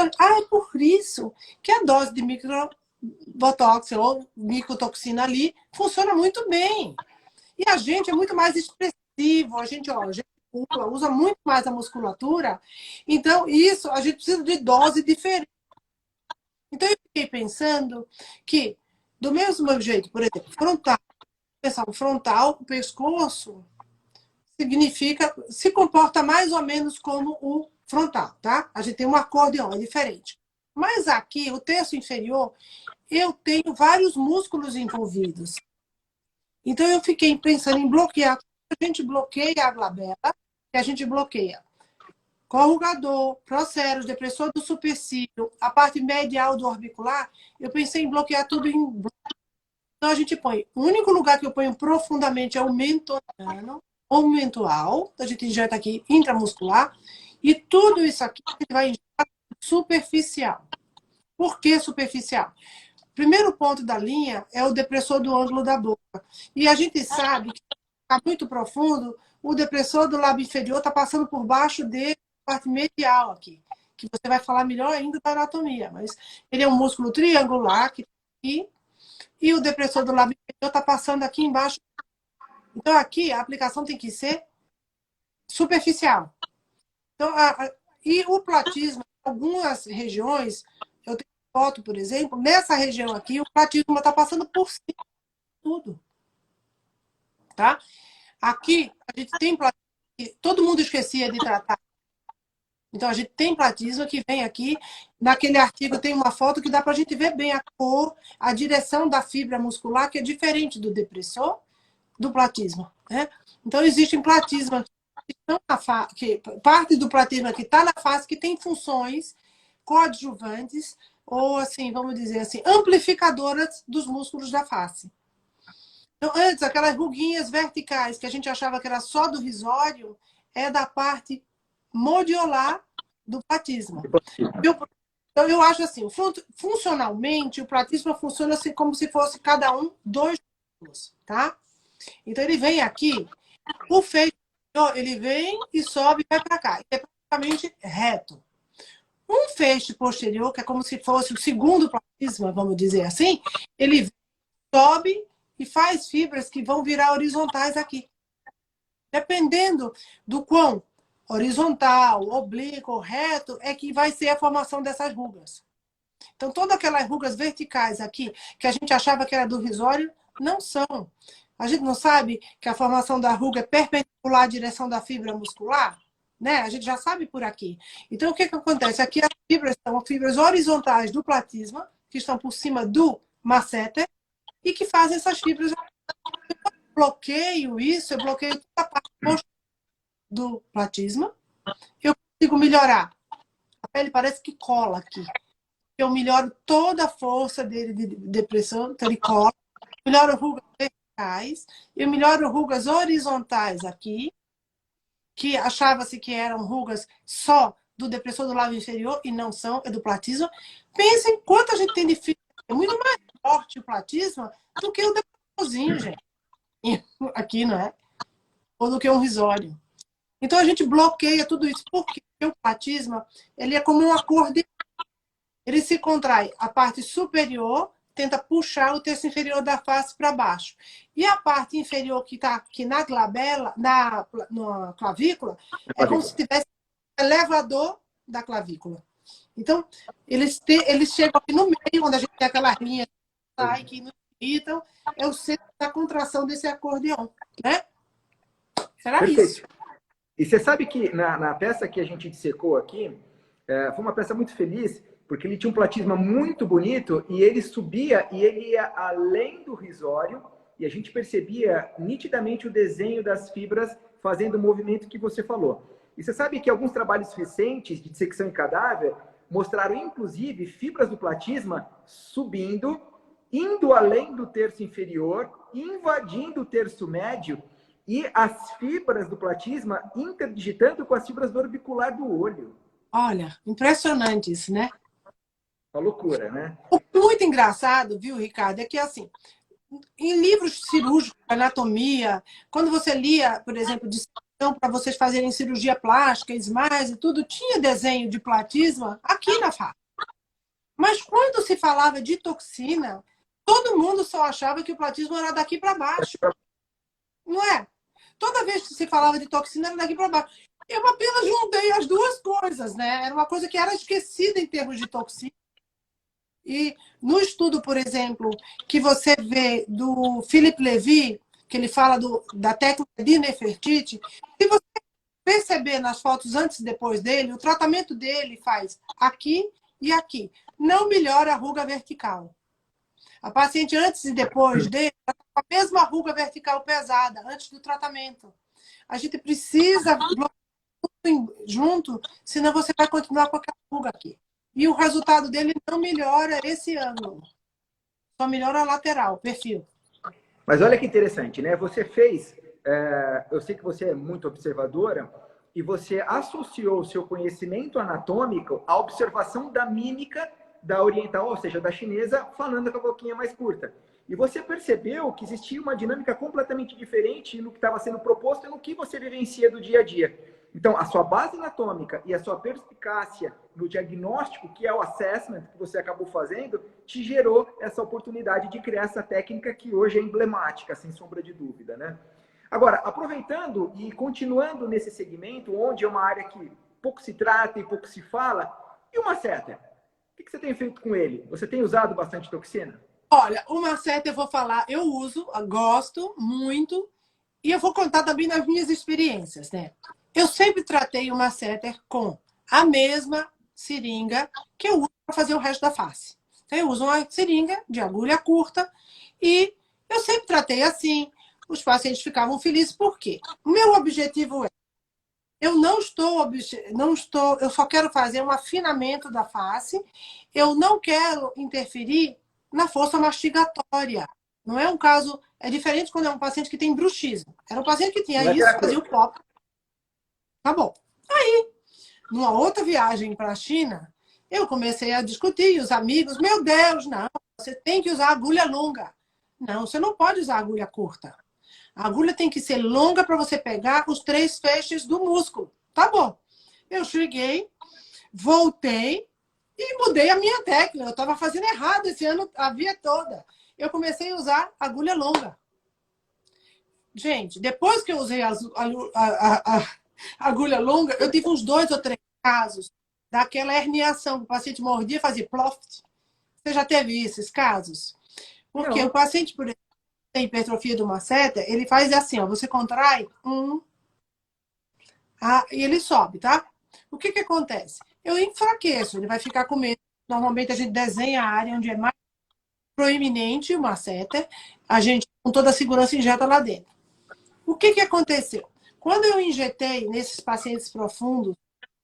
É por isso que a dose de microbotox ou micotoxina ali funciona muito bem. E a gente é muito mais expressivo, a gente usa muito mais a musculatura. Então, isso, a gente precisa de dose diferente. Então, eu fiquei pensando que, do mesmo jeito, por exemplo, frontal, o pescoço se comporta mais ou menos como o frontal, tá? A gente tem um acordeão, é diferente. Mas aqui, o terço inferior, eu tenho vários músculos envolvidos. Então, eu fiquei pensando em bloquear. A gente bloqueia a glabela, e a gente bloqueia corrugador, proceros, depressor do supercílio, a parte medial do orbicular, eu pensei em bloquear tudo em bloco. Então, a gente põe... O único lugar que eu ponho profundamente é o mentoriano, ou mentual, a gente injeta aqui intramuscular, e tudo isso aqui a gente vai injetar superficial. Por que superficial? O primeiro ponto da linha é o depressor do ângulo da boca. E a gente sabe que está muito profundo, o depressor do lábio inferior está passando por baixo da parte medial aqui, que você vai falar melhor ainda da anatomia, mas ele é um músculo triangular que aqui, e o depressor do lábio inferior está passando aqui embaixo. Então, aqui, a aplicação tem que ser superficial. Então, e o platismo, em algumas regiões, eu tenho foto, por exemplo, nessa região aqui, o platismo está passando por cima de tudo. Tá? Aqui, a gente tem platismo, todo mundo esquecia de tratar. Então, a gente tem platismo que vem aqui. Naquele artigo tem uma foto que dá para a gente ver bem a cor, a direção da fibra muscular, que é diferente do depressor, do platismo. né? Então, existem platismas que estão parte do platisma que está na face, que tem funções coadjuvantes, ou assim, vamos dizer assim, amplificadoras dos músculos da face. Então, antes, aquelas ruguinhas verticais que a gente achava que era só do risório, é da parte modiolar do platisma. Então, eu acho assim, funcionalmente, o platisma funciona assim, como se fosse cada um dois músculos, tá? Então, ele vem aqui, o feixe, ele vem e sobe e vai para cá. É praticamente reto. Um feixe posterior, que é como se fosse o segundo platisma, vamos dizer assim, ele sobe e faz fibras que vão virar horizontais aqui. Dependendo do quão horizontal, oblíquo, reto, é que vai ser a formação dessas rugas. Então, todas aquelas rugas verticais aqui, que a gente achava que era do risório, não são. A gente não sabe que a formação da ruga é perpendicular à direção da fibra muscular? Né? A gente já sabe por aqui. Então, o que acontece? Aqui as fibras são fibras horizontais do platisma, que estão por cima do masseter, e que fazem essas fibras. Eu bloqueio isso, eu bloqueio toda a parte do platisma, eu consigo melhorar. A pele parece que cola aqui. Eu melhoro toda a força dele de depressão, então ele cola. Melhoro rugas verticais, eu melhoro rugas horizontais aqui, que achava-se que eram rugas só do depressor do lábio inferior, e não são, é do platisma. Pensem quanto a gente tem de fibra. É muito mais forte o platisma do que o depressorzinho, gente. Aqui, não é? Ou do que um risório. Então, a gente bloqueia tudo isso. Por quê? Porque o platisma, ele é como um acordeão. Ele se contrai a parte superior, tenta puxar o terço inferior da face para baixo. E a parte inferior que está aqui na glabela, na clavícula, é como se tivesse um elevador da clavícula. Então, eles chegam aqui no meio, onde a gente tem aquela linha que sai, que nos irritam, é o centro da contração desse acordeão, né? Será Perfeito. isso? E você sabe que na peça que a gente dissecou aqui, foi uma peça muito feliz, porque ele tinha um platisma muito bonito e ele subia e ele ia além do risório e a gente percebia nitidamente o desenho das fibras fazendo o movimento que você falou. E você sabe que alguns trabalhos recentes de dissecção em cadáver mostraram, inclusive, fibras do platisma subindo, indo além do terço inferior, invadindo o terço médio e as fibras do platisma interdigitando com as fibras do orbicular do olho. Olha, impressionante isso, né? Uma loucura, né? O muito engraçado, viu, Ricardo, é que assim, em livros cirúrgicos, anatomia, quando você lia, por exemplo, disseção para vocês fazerem cirurgia plástica, SMILES e tudo, tinha desenho de platisma aqui na face. Mas quando se falava de toxina, todo mundo só achava que o platisma era daqui para baixo. Não é? Toda vez que se falava de toxina, era daqui para baixo. Eu apenas juntei as duas coisas, né? Era uma coisa que era esquecida em termos de toxina. E no estudo, por exemplo, que você vê do Philippe Levy, que ele fala da técnica de Nefertiti, se você perceber nas fotos antes e depois dele, o tratamento dele faz aqui e aqui. Não melhora a ruga vertical. A paciente antes e depois dele, a mesma ruga vertical pesada, antes do tratamento. A gente precisa junto, senão você vai continuar com aquela ruga aqui. E o resultado dele não melhora esse ângulo. Só melhora a lateral, o perfil. Mas olha que interessante, né? Você fez... eu sei que você é muito observadora e você associou o seu conhecimento anatômico à observação da mímica da oriental, ou seja, da chinesa, falando com a boquinha mais curta. E você percebeu que existia uma dinâmica completamente diferente no que estava sendo proposto e no que você vivencia do dia a dia. Então, a sua base anatômica e a sua perspicácia no diagnóstico, que é o assessment que você acabou fazendo, te gerou essa oportunidade de criar essa técnica que hoje é emblemática, sem sombra de dúvida, né? Agora, aproveitando e continuando nesse segmento, onde é uma área que pouco se trata e pouco se fala, e o masseter? O que você tem feito com ele? Você tem usado bastante toxina? Olha, o masseter eu vou falar, eu uso, gosto muito, e eu vou contar também nas minhas experiências, né? Eu sempre tratei o masseter com a mesma seringa que eu uso para fazer o resto da face. Então, eu uso uma seringa de agulha curta e eu sempre tratei assim. os pacientes ficavam felizes. Por quê? O meu objetivo é, eu só quero fazer um afinamento da face, eu não quero interferir na força mastigatória. Não é um caso, é diferente quando é um paciente que tem bruxismo. Era um paciente que tinha isso, fazia o pop. Tá bom. Aí, numa outra viagem para a China, eu comecei a discutir, e os amigos, meu Deus, não, você tem que usar agulha longa. Não, você não pode usar agulha curta. A agulha tem que ser longa para você pegar os 3 feixes do músculo. Tá bom. Eu cheguei, voltei e mudei a minha técnica. Eu estava fazendo errado esse ano, a via toda. Eu comecei a usar agulha longa. Gente, depois que eu usei a agulha longa, eu tive uns 2 ou 3 casos daquela herniação que o paciente mordia e fazia ploft. Você já teve esses casos? Porque o paciente, por exemplo, tem hipertrofia do masseter, ele faz assim, ó, você contrai e ele sobe, tá? O que acontece? Eu enfraqueço, ele vai ficar com medo. Normalmente a gente desenha a área onde é mais proeminente o masseter, a gente com toda a segurança injeta lá dentro. O que aconteceu? Quando eu injetei nesses pacientes profundos,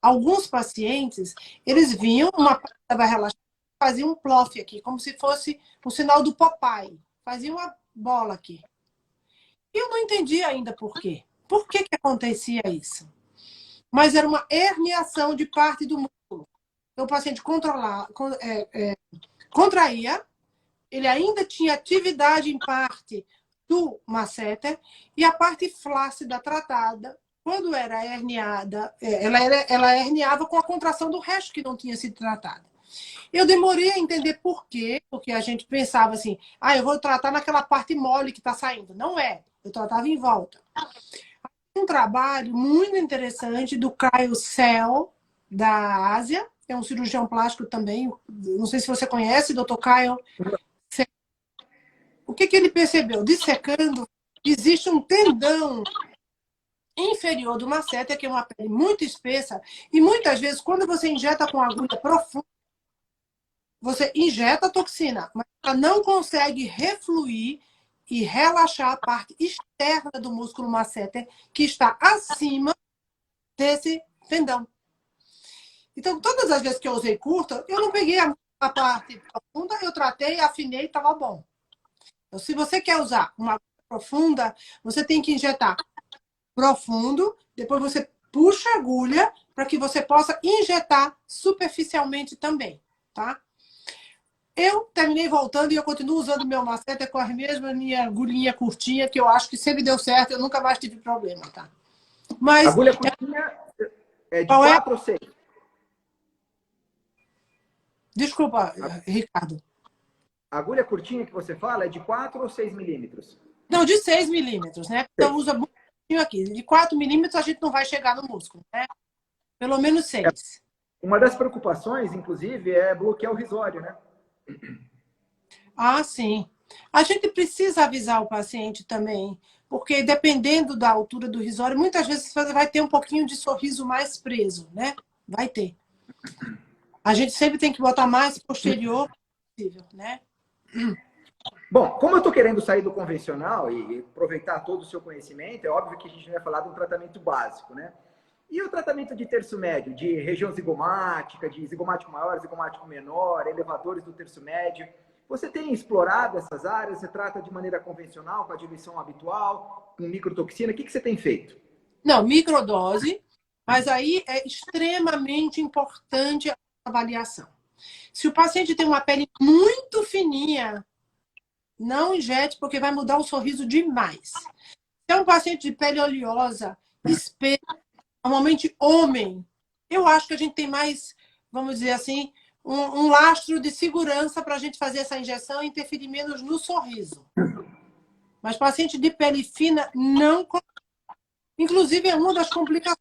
alguns pacientes, eles vinham, uma parte estava relaxada, fazia um plof aqui, como se fosse o sinal do Popeye. Fazia uma bola aqui. E eu não entendi ainda por quê. Por que acontecia isso? Mas era uma herniação de parte do músculo. Então, o paciente contraía, ele ainda tinha atividade em parte do masseter, e a parte flácida tratada, quando era herniada, ela herniava com a contração do resto que não tinha sido tratado. Eu demorei a entender por quê, porque a gente pensava assim, eu vou tratar naquela parte mole que está saindo. Não é, eu tratava em volta. Um trabalho muito interessante do Kyle Sell, da Ásia, é um cirurgião plástico também, não sei se você conhece, Dr. Kyle. O que ele percebeu? Dissecando, existe um tendão inferior do masseter, que é uma pele muito espessa, e muitas vezes, quando você injeta com agulha profunda, você injeta a toxina, mas ela não consegue refluir e relaxar a parte externa do músculo masseter, que está acima desse tendão. Então, todas as vezes que eu usei curta, eu não peguei a parte profunda, eu tratei, afinei e estava bom. Então, se você quer usar uma profunda, você tem que injetar profundo, depois você puxa a agulha para que você possa injetar superficialmente também, tá? Eu terminei voltando e eu continuo usando meu masseter com as mesmas minha agulhinha curtinha, que eu acho que sempre deu certo, eu nunca mais tive problema, tá? Mas agulha curtinha é de 4 ou 6? Desculpa, Ricardo. A agulha curtinha que você fala é de 4 ou 6 milímetros? Não, de 6 milímetros, né? Então usa muito aqui. De 4 milímetros a gente não vai chegar no músculo, né? Pelo menos 6. Uma das preocupações, inclusive, é bloquear o risório, né? Ah, sim. A gente precisa avisar o paciente também, porque dependendo da altura do risório, muitas vezes você vai ter um pouquinho de sorriso mais preso, né? Vai ter. A gente sempre tem que botar mais posterior possível, né? Bom, como eu estou querendo sair do convencional e aproveitar todo o seu conhecimento, é óbvio que a gente vai falar de um tratamento básico, né? E o tratamento de terço médio, de região zigomática, de zigomático maior, zigomático menor, elevadores do terço médio, você tem explorado essas áreas? Você trata de maneira convencional, com a diluição habitual, com microtoxina? O que você tem feito? Não, microdose, mas aí é extremamente importante a avaliação. Se o paciente tem uma pele muito fininha, não injete, porque vai mudar o sorriso demais. Se é um paciente de pele oleosa, espessa, normalmente homem, eu acho que a gente tem mais, vamos dizer assim, um lastro de segurança para a gente fazer essa injeção e interferir menos no sorriso. Mas paciente de pele fina, não. Inclusive, é uma das complicações.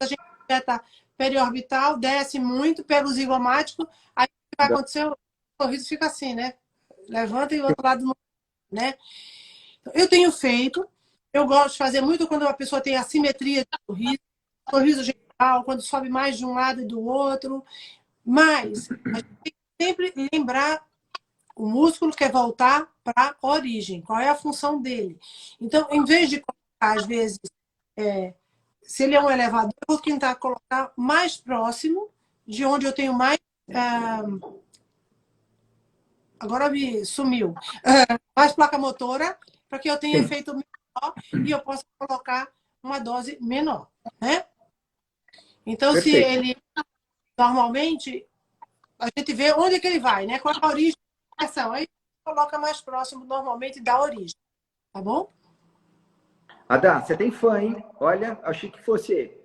A gente injeta periorbital, desce muito pelo zigomático, aí o que vai acontecer? O sorriso fica assim, né? Levanta e o outro lado não, né? Eu tenho feito, eu gosto de fazer muito quando a pessoa tem assimetria de sorriso geral, quando sobe mais de um lado e do outro, mas a gente tem que sempre lembrar O músculo quer voltar para a origem. Qual é a função dele? Então, em vez de colocar, às vezes, se ele é um elevador, eu vou tentar colocar mais próximo de onde eu tenho mais... agora me sumiu. Mais placa motora, para que eu tenha Sim. efeito menor e eu possa colocar uma dose menor, né? Então, se Perfeito. ele... Normalmente, a gente vê onde é que ele vai, né? Qual é a origem da ação. Aí coloca mais próximo, normalmente, da origem. Tá bom? Adá, você tem fã, hein? Olha, achei que fosse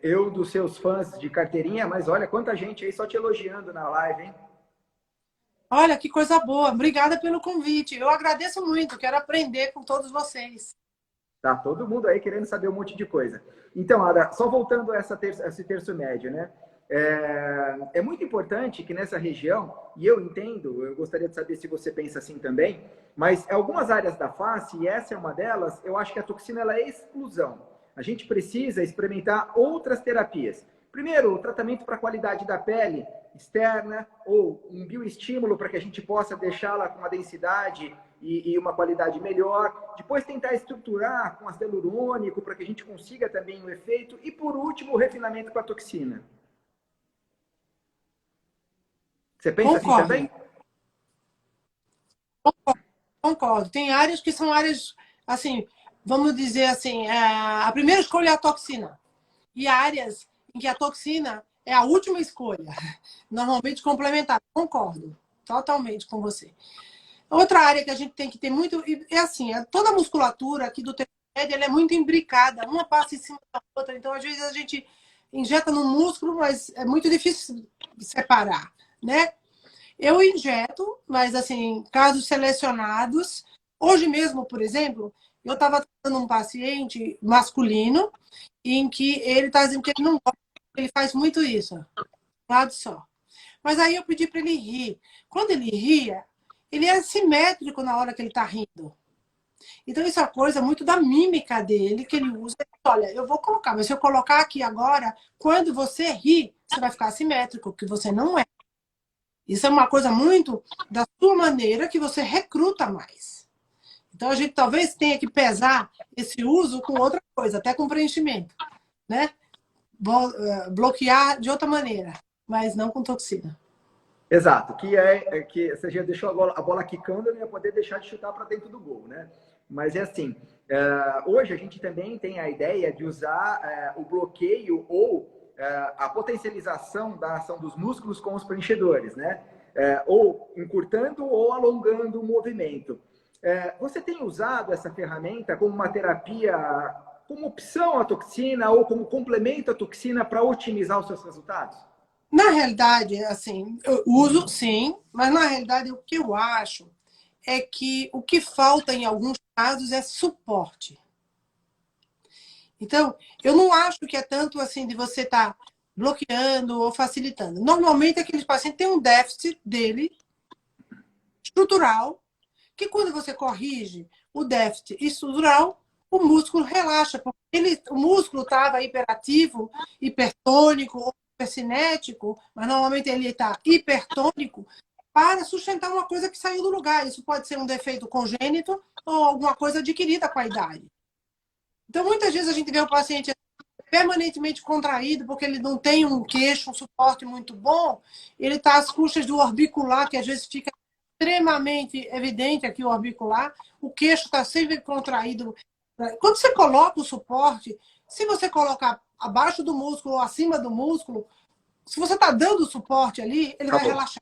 eu dos seus fãs de carteirinha, mas olha quanta gente aí só te elogiando na live, hein? Olha, que coisa boa. Obrigada pelo convite. Eu agradeço muito. Quero aprender com todos vocês. Tá todo mundo aí querendo saber um monte de coisa. Então, Ada, só voltando a esse terço médio, né? É muito importante que nessa região, e eu entendo, eu gostaria de saber se você pensa assim também, mas algumas áreas da face, e essa é uma delas, eu acho que a toxina ela é exclusão. A gente precisa experimentar outras terapias. Primeiro, o tratamento para a qualidade da pele externa, ou um bioestímulo para que a gente possa deixá-la com uma densidade e uma qualidade melhor. Depois tentar estruturar com ácido hialurônico para que a gente consiga também o efeito. E por último, o refinamento com a toxina. Você pensa assim Concordo. também? Concordo. Tem áreas que são áreas, assim, vamos dizer assim, a primeira escolha é a toxina. E áreas em que a toxina é a última escolha. Normalmente complementar. Concordo totalmente com você. Outra área que a gente tem que ter muito... É assim, toda a musculatura aqui do terço médio, ela é muito imbricada. Uma passa em cima da outra. Então, às vezes, a gente injeta no músculo, mas é muito difícil separar, né? Eu injeto, mas assim, casos selecionados. Hoje mesmo, por exemplo, eu estava tratando um paciente masculino em que ele está dizendo que ele não gosta, ele faz muito isso, um lado só. Mas aí eu pedi para ele rir. Quando ele ria, ele é simétrico na hora que ele está rindo. Então, isso é uma coisa muito da mímica dele, que ele usa. Olha, eu vou colocar, mas se eu colocar aqui agora, quando você ri, você vai ficar simétrico, que você não é. Isso é uma coisa muito da sua maneira que você recruta mais. Então, a gente talvez tenha que pesar esse uso com outra coisa, até com preenchimento, né? Bloquear de outra maneira, mas não com toxina. Exato, que você já deixou a bola quicando, eu não ia poder deixar de chutar para dentro do gol, né? Mas é assim, hoje a gente também tem a ideia de usar o bloqueio ou a potencialização da ação dos músculos com os preenchedores, né? Ou encurtando ou alongando o movimento. Você tem usado essa ferramenta como uma terapia, como opção à toxina ou como complemento à toxina para otimizar os seus resultados? Na realidade, assim, eu uso sim, mas na realidade o que eu acho é que o que falta em alguns casos é suporte. Então, eu não acho que é tanto assim de você estar bloqueando ou facilitando. Normalmente, aqueles pacientes têm um déficit dele, estrutural, que quando você corrige o déficit estrutural, o músculo relaxa, porque o músculo estava hiperativo, hipertônico ou hipercinético, mas normalmente ele está hipertônico para sustentar uma coisa que saiu do lugar. Isso pode ser um defeito congênito ou alguma coisa adquirida com a idade. Então, muitas vezes a gente vê o paciente permanentemente contraído porque ele não tem um queixo, um suporte muito bom, ele está às custas do orbicular, que às vezes fica extremamente evidente aqui o orbicular, o queixo está sempre contraído. Quando você coloca o suporte, se você colocar abaixo do músculo ou acima do músculo, se você está dando o suporte ali, ele vai relaxar.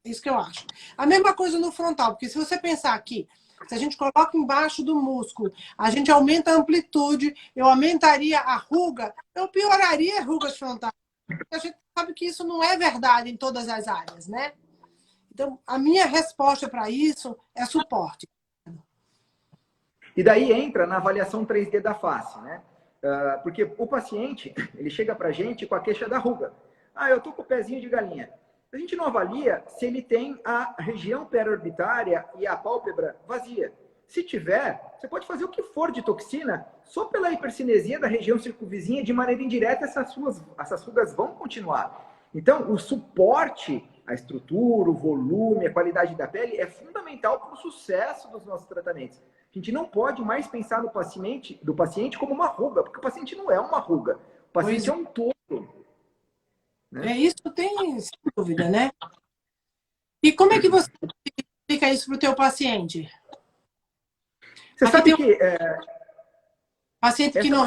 Isso que eu acho. A mesma coisa no frontal, porque se você pensar aqui, se a gente coloca embaixo do músculo, a gente aumenta a amplitude, eu aumentaria a ruga, eu pioraria rugas frontais. A gente sabe que isso não é verdade em todas as áreas, né? Então, a minha resposta para isso é suporte. E daí entra na avaliação 3D da face, né? Porque o paciente, ele chega para a gente com a queixa da ruga. Ah, eu tô com o pezinho de galinha. A gente não avalia se ele tem a região periorbitária e a pálpebra vazia. Se tiver, você pode fazer o que for de toxina, só pela hipercinesia da região circunvizinha, de maneira indireta, essas rugas vão continuar. Então, o suporte a estrutura, o volume, a qualidade da pele é fundamental para o sucesso dos nossos tratamentos. A gente não pode mais pensar no do paciente como uma ruga, porque o paciente não é uma ruga, o paciente é um todo. Né? Isso tem sem dúvida, né? E como é que você explica isso para o teu paciente? Você Aqui sabe tem que... paciente que não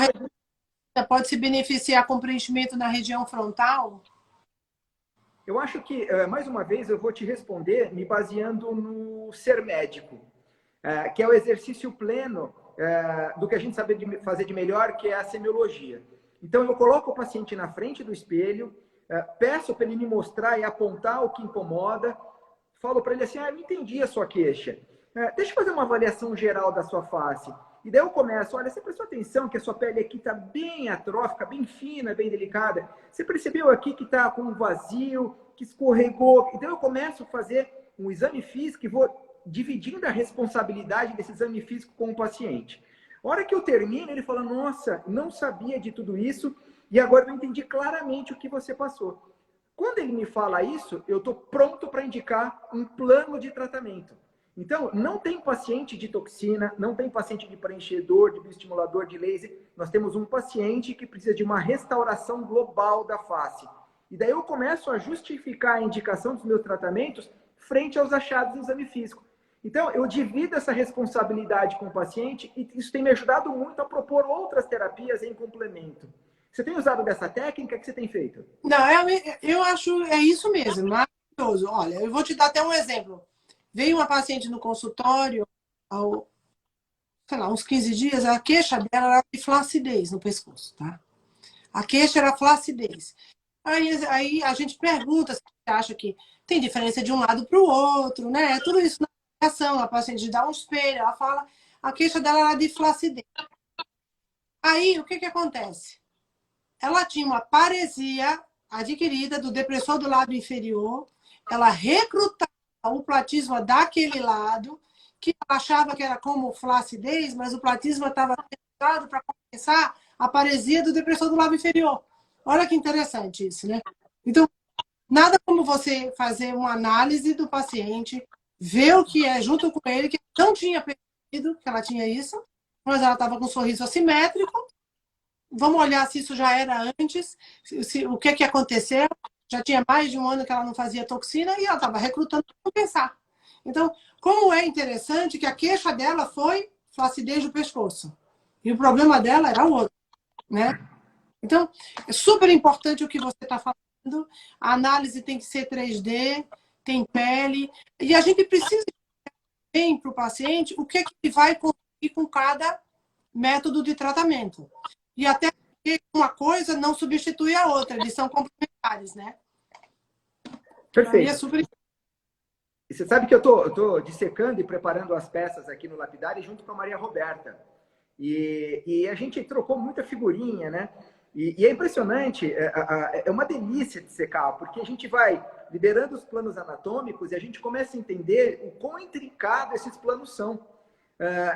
pode se beneficiar com preenchimento na região frontal? Eu acho que, mais uma vez, eu vou te responder me baseando no ser médico, que é o exercício pleno do que a gente sabe fazer de melhor, que é a semiologia. Então, eu coloco o paciente na frente do espelho, peço para ele me mostrar e apontar o que incomoda, falo para ele assim, eu entendi a sua queixa, deixa eu fazer uma avaliação geral da sua face. E daí eu começo, olha, você prestou atenção que a sua pele aqui está bem atrófica, bem fina, bem delicada? Você percebeu aqui que está com um vazio, que escorregou? Então eu começo a fazer um exame físico e vou dividindo a responsabilidade desse exame físico com o paciente. A hora que eu termino, ele fala, nossa, não sabia de tudo isso e agora eu entendi claramente o que você passou. Quando ele me fala isso, eu estou pronto para indicar um plano de tratamento. Então, não tem paciente de toxina, não tem paciente de preenchedor, de bioestimulador, de laser. Nós temos um paciente que precisa de uma restauração global da face. E daí eu começo a justificar a indicação dos meus tratamentos frente aos achados do exame físico. Então, eu divido essa responsabilidade com o paciente e isso tem me ajudado muito a propor outras terapias em complemento. Você tem usado dessa técnica? O que você tem feito? Não, eu acho é isso mesmo, maravilhoso. Olha, eu vou te dar até um exemplo. Veio uma paciente no consultório, sei lá, uns 15 dias, a queixa dela era de flacidez no pescoço, tá? A queixa era flacidez. Aí a gente pergunta se você acha que tem diferença de um lado para o outro, né? Tudo isso na ação, a paciente dá um espelho, ela fala, a queixa dela era de flacidez. Aí, o que que acontece? Ela tinha uma paresia adquirida do depressor do lado inferior, ela recrutava o platisma daquele lado, que ela achava que era como flacidez, mas o platisma estava recrutado para compensar a paresia do depressor do lado inferior. Olha que interessante isso, né? Então, nada como você fazer uma análise do paciente, ver o que é junto com ele, que não tinha percebido que ela tinha isso, mas ela estava com um sorriso assimétrico. Vamos olhar se isso já era antes, o que que aconteceu. Já tinha mais de um ano que ela não fazia toxina e ela estava recrutando para compensar. Então, como é interessante que a queixa dela foi flacidez do pescoço. E o problema dela era o outro, né? Então, é super importante o que você está falando. A análise tem que ser 3D, tem pele. E a gente precisa bem para o paciente o que que vai conseguir com cada método de tratamento. E até porque uma coisa não substitui a outra, eles são complementares, né? Perfeito. É super... E você sabe que eu tô dissecando e preparando as peças aqui no Lapidari junto com a Maria Roberta. E a gente trocou muita figurinha, né? E é impressionante, é uma delícia de secar, porque a gente vai liberando os planos anatômicos e a gente começa a entender o quão intricado esses planos são.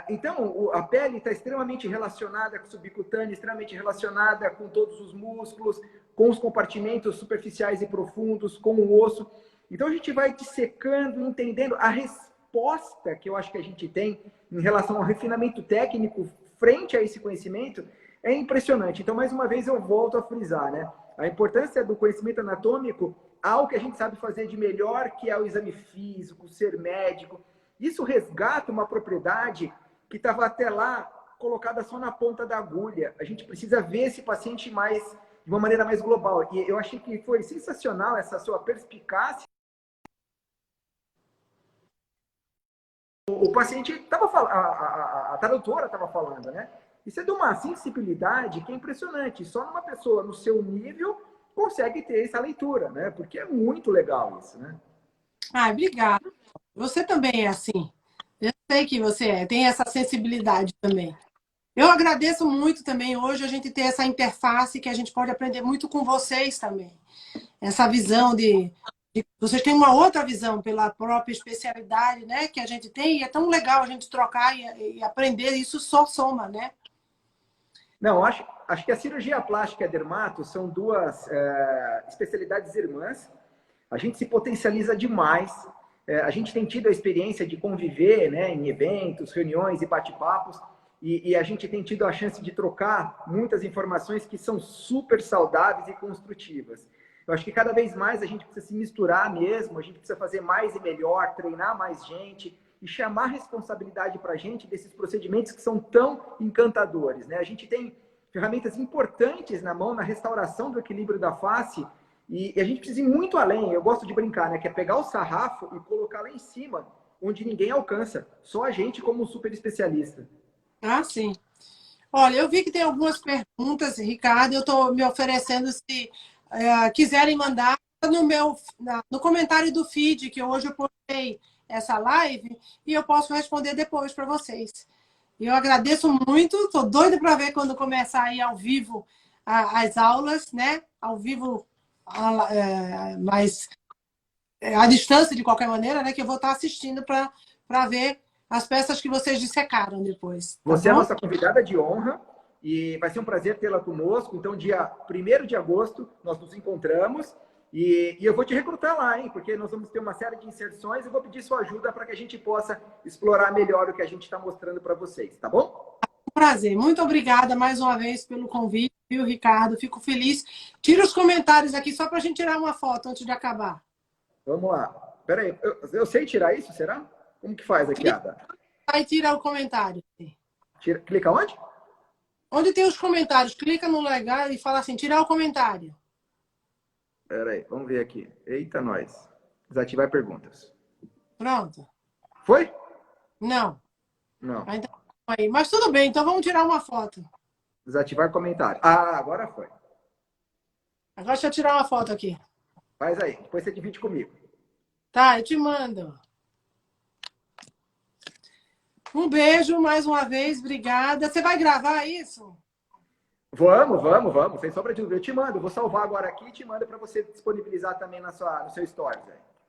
Então, a pele está extremamente relacionada com o subcutâneo, extremamente relacionada com todos os músculos, com os compartimentos superficiais e profundos, com o osso. Então, a gente vai dissecando, entendendo a resposta que eu acho que a gente tem em relação ao refinamento técnico frente a esse conhecimento é impressionante. Então, mais uma vez, eu volto a frisar, né? A importância do conhecimento anatômico ao que a gente sabe fazer de melhor, que é o exame físico, ser médico. Isso resgata uma propriedade que estava até lá colocada só na ponta da agulha. A gente precisa ver esse paciente de uma maneira mais global. E eu achei que foi sensacional essa sua perspicácia. O paciente estava falando, a tradutora estava falando, né? Isso é de uma sensibilidade que é impressionante. Só uma pessoa no seu nível consegue ter essa leitura, né? Porque é muito legal isso, né? Obrigada. Você também é assim. Eu sei que você tem essa sensibilidade também. Eu agradeço muito também hoje a gente ter essa interface que a gente pode aprender muito com vocês também. Essa visão vocês têm uma outra visão pela própria especialidade, né, que a gente tem, e é tão legal a gente trocar e aprender, isso só soma, né? Não, acho que a cirurgia plástica e a dermato são duas especialidades irmãs. A gente se potencializa demais. A gente tem tido a experiência de conviver, né, em eventos, reuniões e bate-papos, e a gente tem tido a chance de trocar muitas informações que são super saudáveis e construtivas. Eu acho que cada vez mais a gente precisa se misturar mesmo, a gente precisa fazer mais e melhor, treinar mais gente e chamar responsabilidade para a gente desses procedimentos que são tão encantadores, né? A gente tem ferramentas importantes na mão na restauração do equilíbrio da face e a gente precisa ir muito além. Eu gosto de brincar, né? Que é pegar o sarrafo e colocar lá em cima, onde ninguém alcança. Só a gente como um super especialista. Ah, sim. Olha, eu vi que tem algumas perguntas, Ricardo. Eu estou me oferecendo se quiserem mandar no comentário do feed, que hoje eu postei essa live, e eu posso responder depois para vocês. E eu agradeço muito, estou doida para ver quando começar aí ao vivo as aulas, né? Ao vivo, mas à distância de qualquer maneira, né? Que eu vou estar assistindo para ver as peças que vocês dissecaram depois. Tá Você é a bom? nossa convidada de honra e vai ser um prazer tê-la conosco. Então, dia 1º de agosto, nós nos encontramos e eu vou te recrutar lá, hein? Porque nós vamos ter uma série de inserções e vou pedir sua ajuda para que a gente possa explorar melhor o que a gente está mostrando para vocês, tá bom? Um prazer. Muito obrigada mais uma vez pelo convite, viu, Ricardo? Fico feliz. Tira os comentários aqui só para a gente tirar uma foto antes de acabar. Vamos lá. Espera aí, eu sei tirar isso, será? Como que faz aqui, Ada? Aí tira o comentário. Clica onde? Onde tem os comentários, clica no legal e fala assim, tirar o comentário. Espera aí, vamos ver aqui. Eita, nós. Desativar perguntas. Pronto. Foi? Não. Não. Ainda não aí. Mas tudo bem, então vamos tirar uma foto. Desativar comentário. Ah, agora foi. Agora deixa eu tirar uma foto aqui. Faz aí, depois você divide comigo. Tá, eu te mando. Um beijo mais uma vez, obrigada. Você vai gravar isso? Vamos. Sem sombra de dúvida. Eu te mando, vou salvar agora aqui e te mando para você disponibilizar também no seu stories.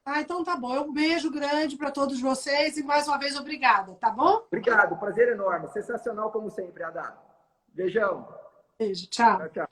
Ah, então tá bom. Um beijo grande para todos vocês e mais uma vez obrigada, tá bom? Obrigado, prazer enorme. Sensacional como sempre, Adá. Beijão. Beijo, tchau. Tchau.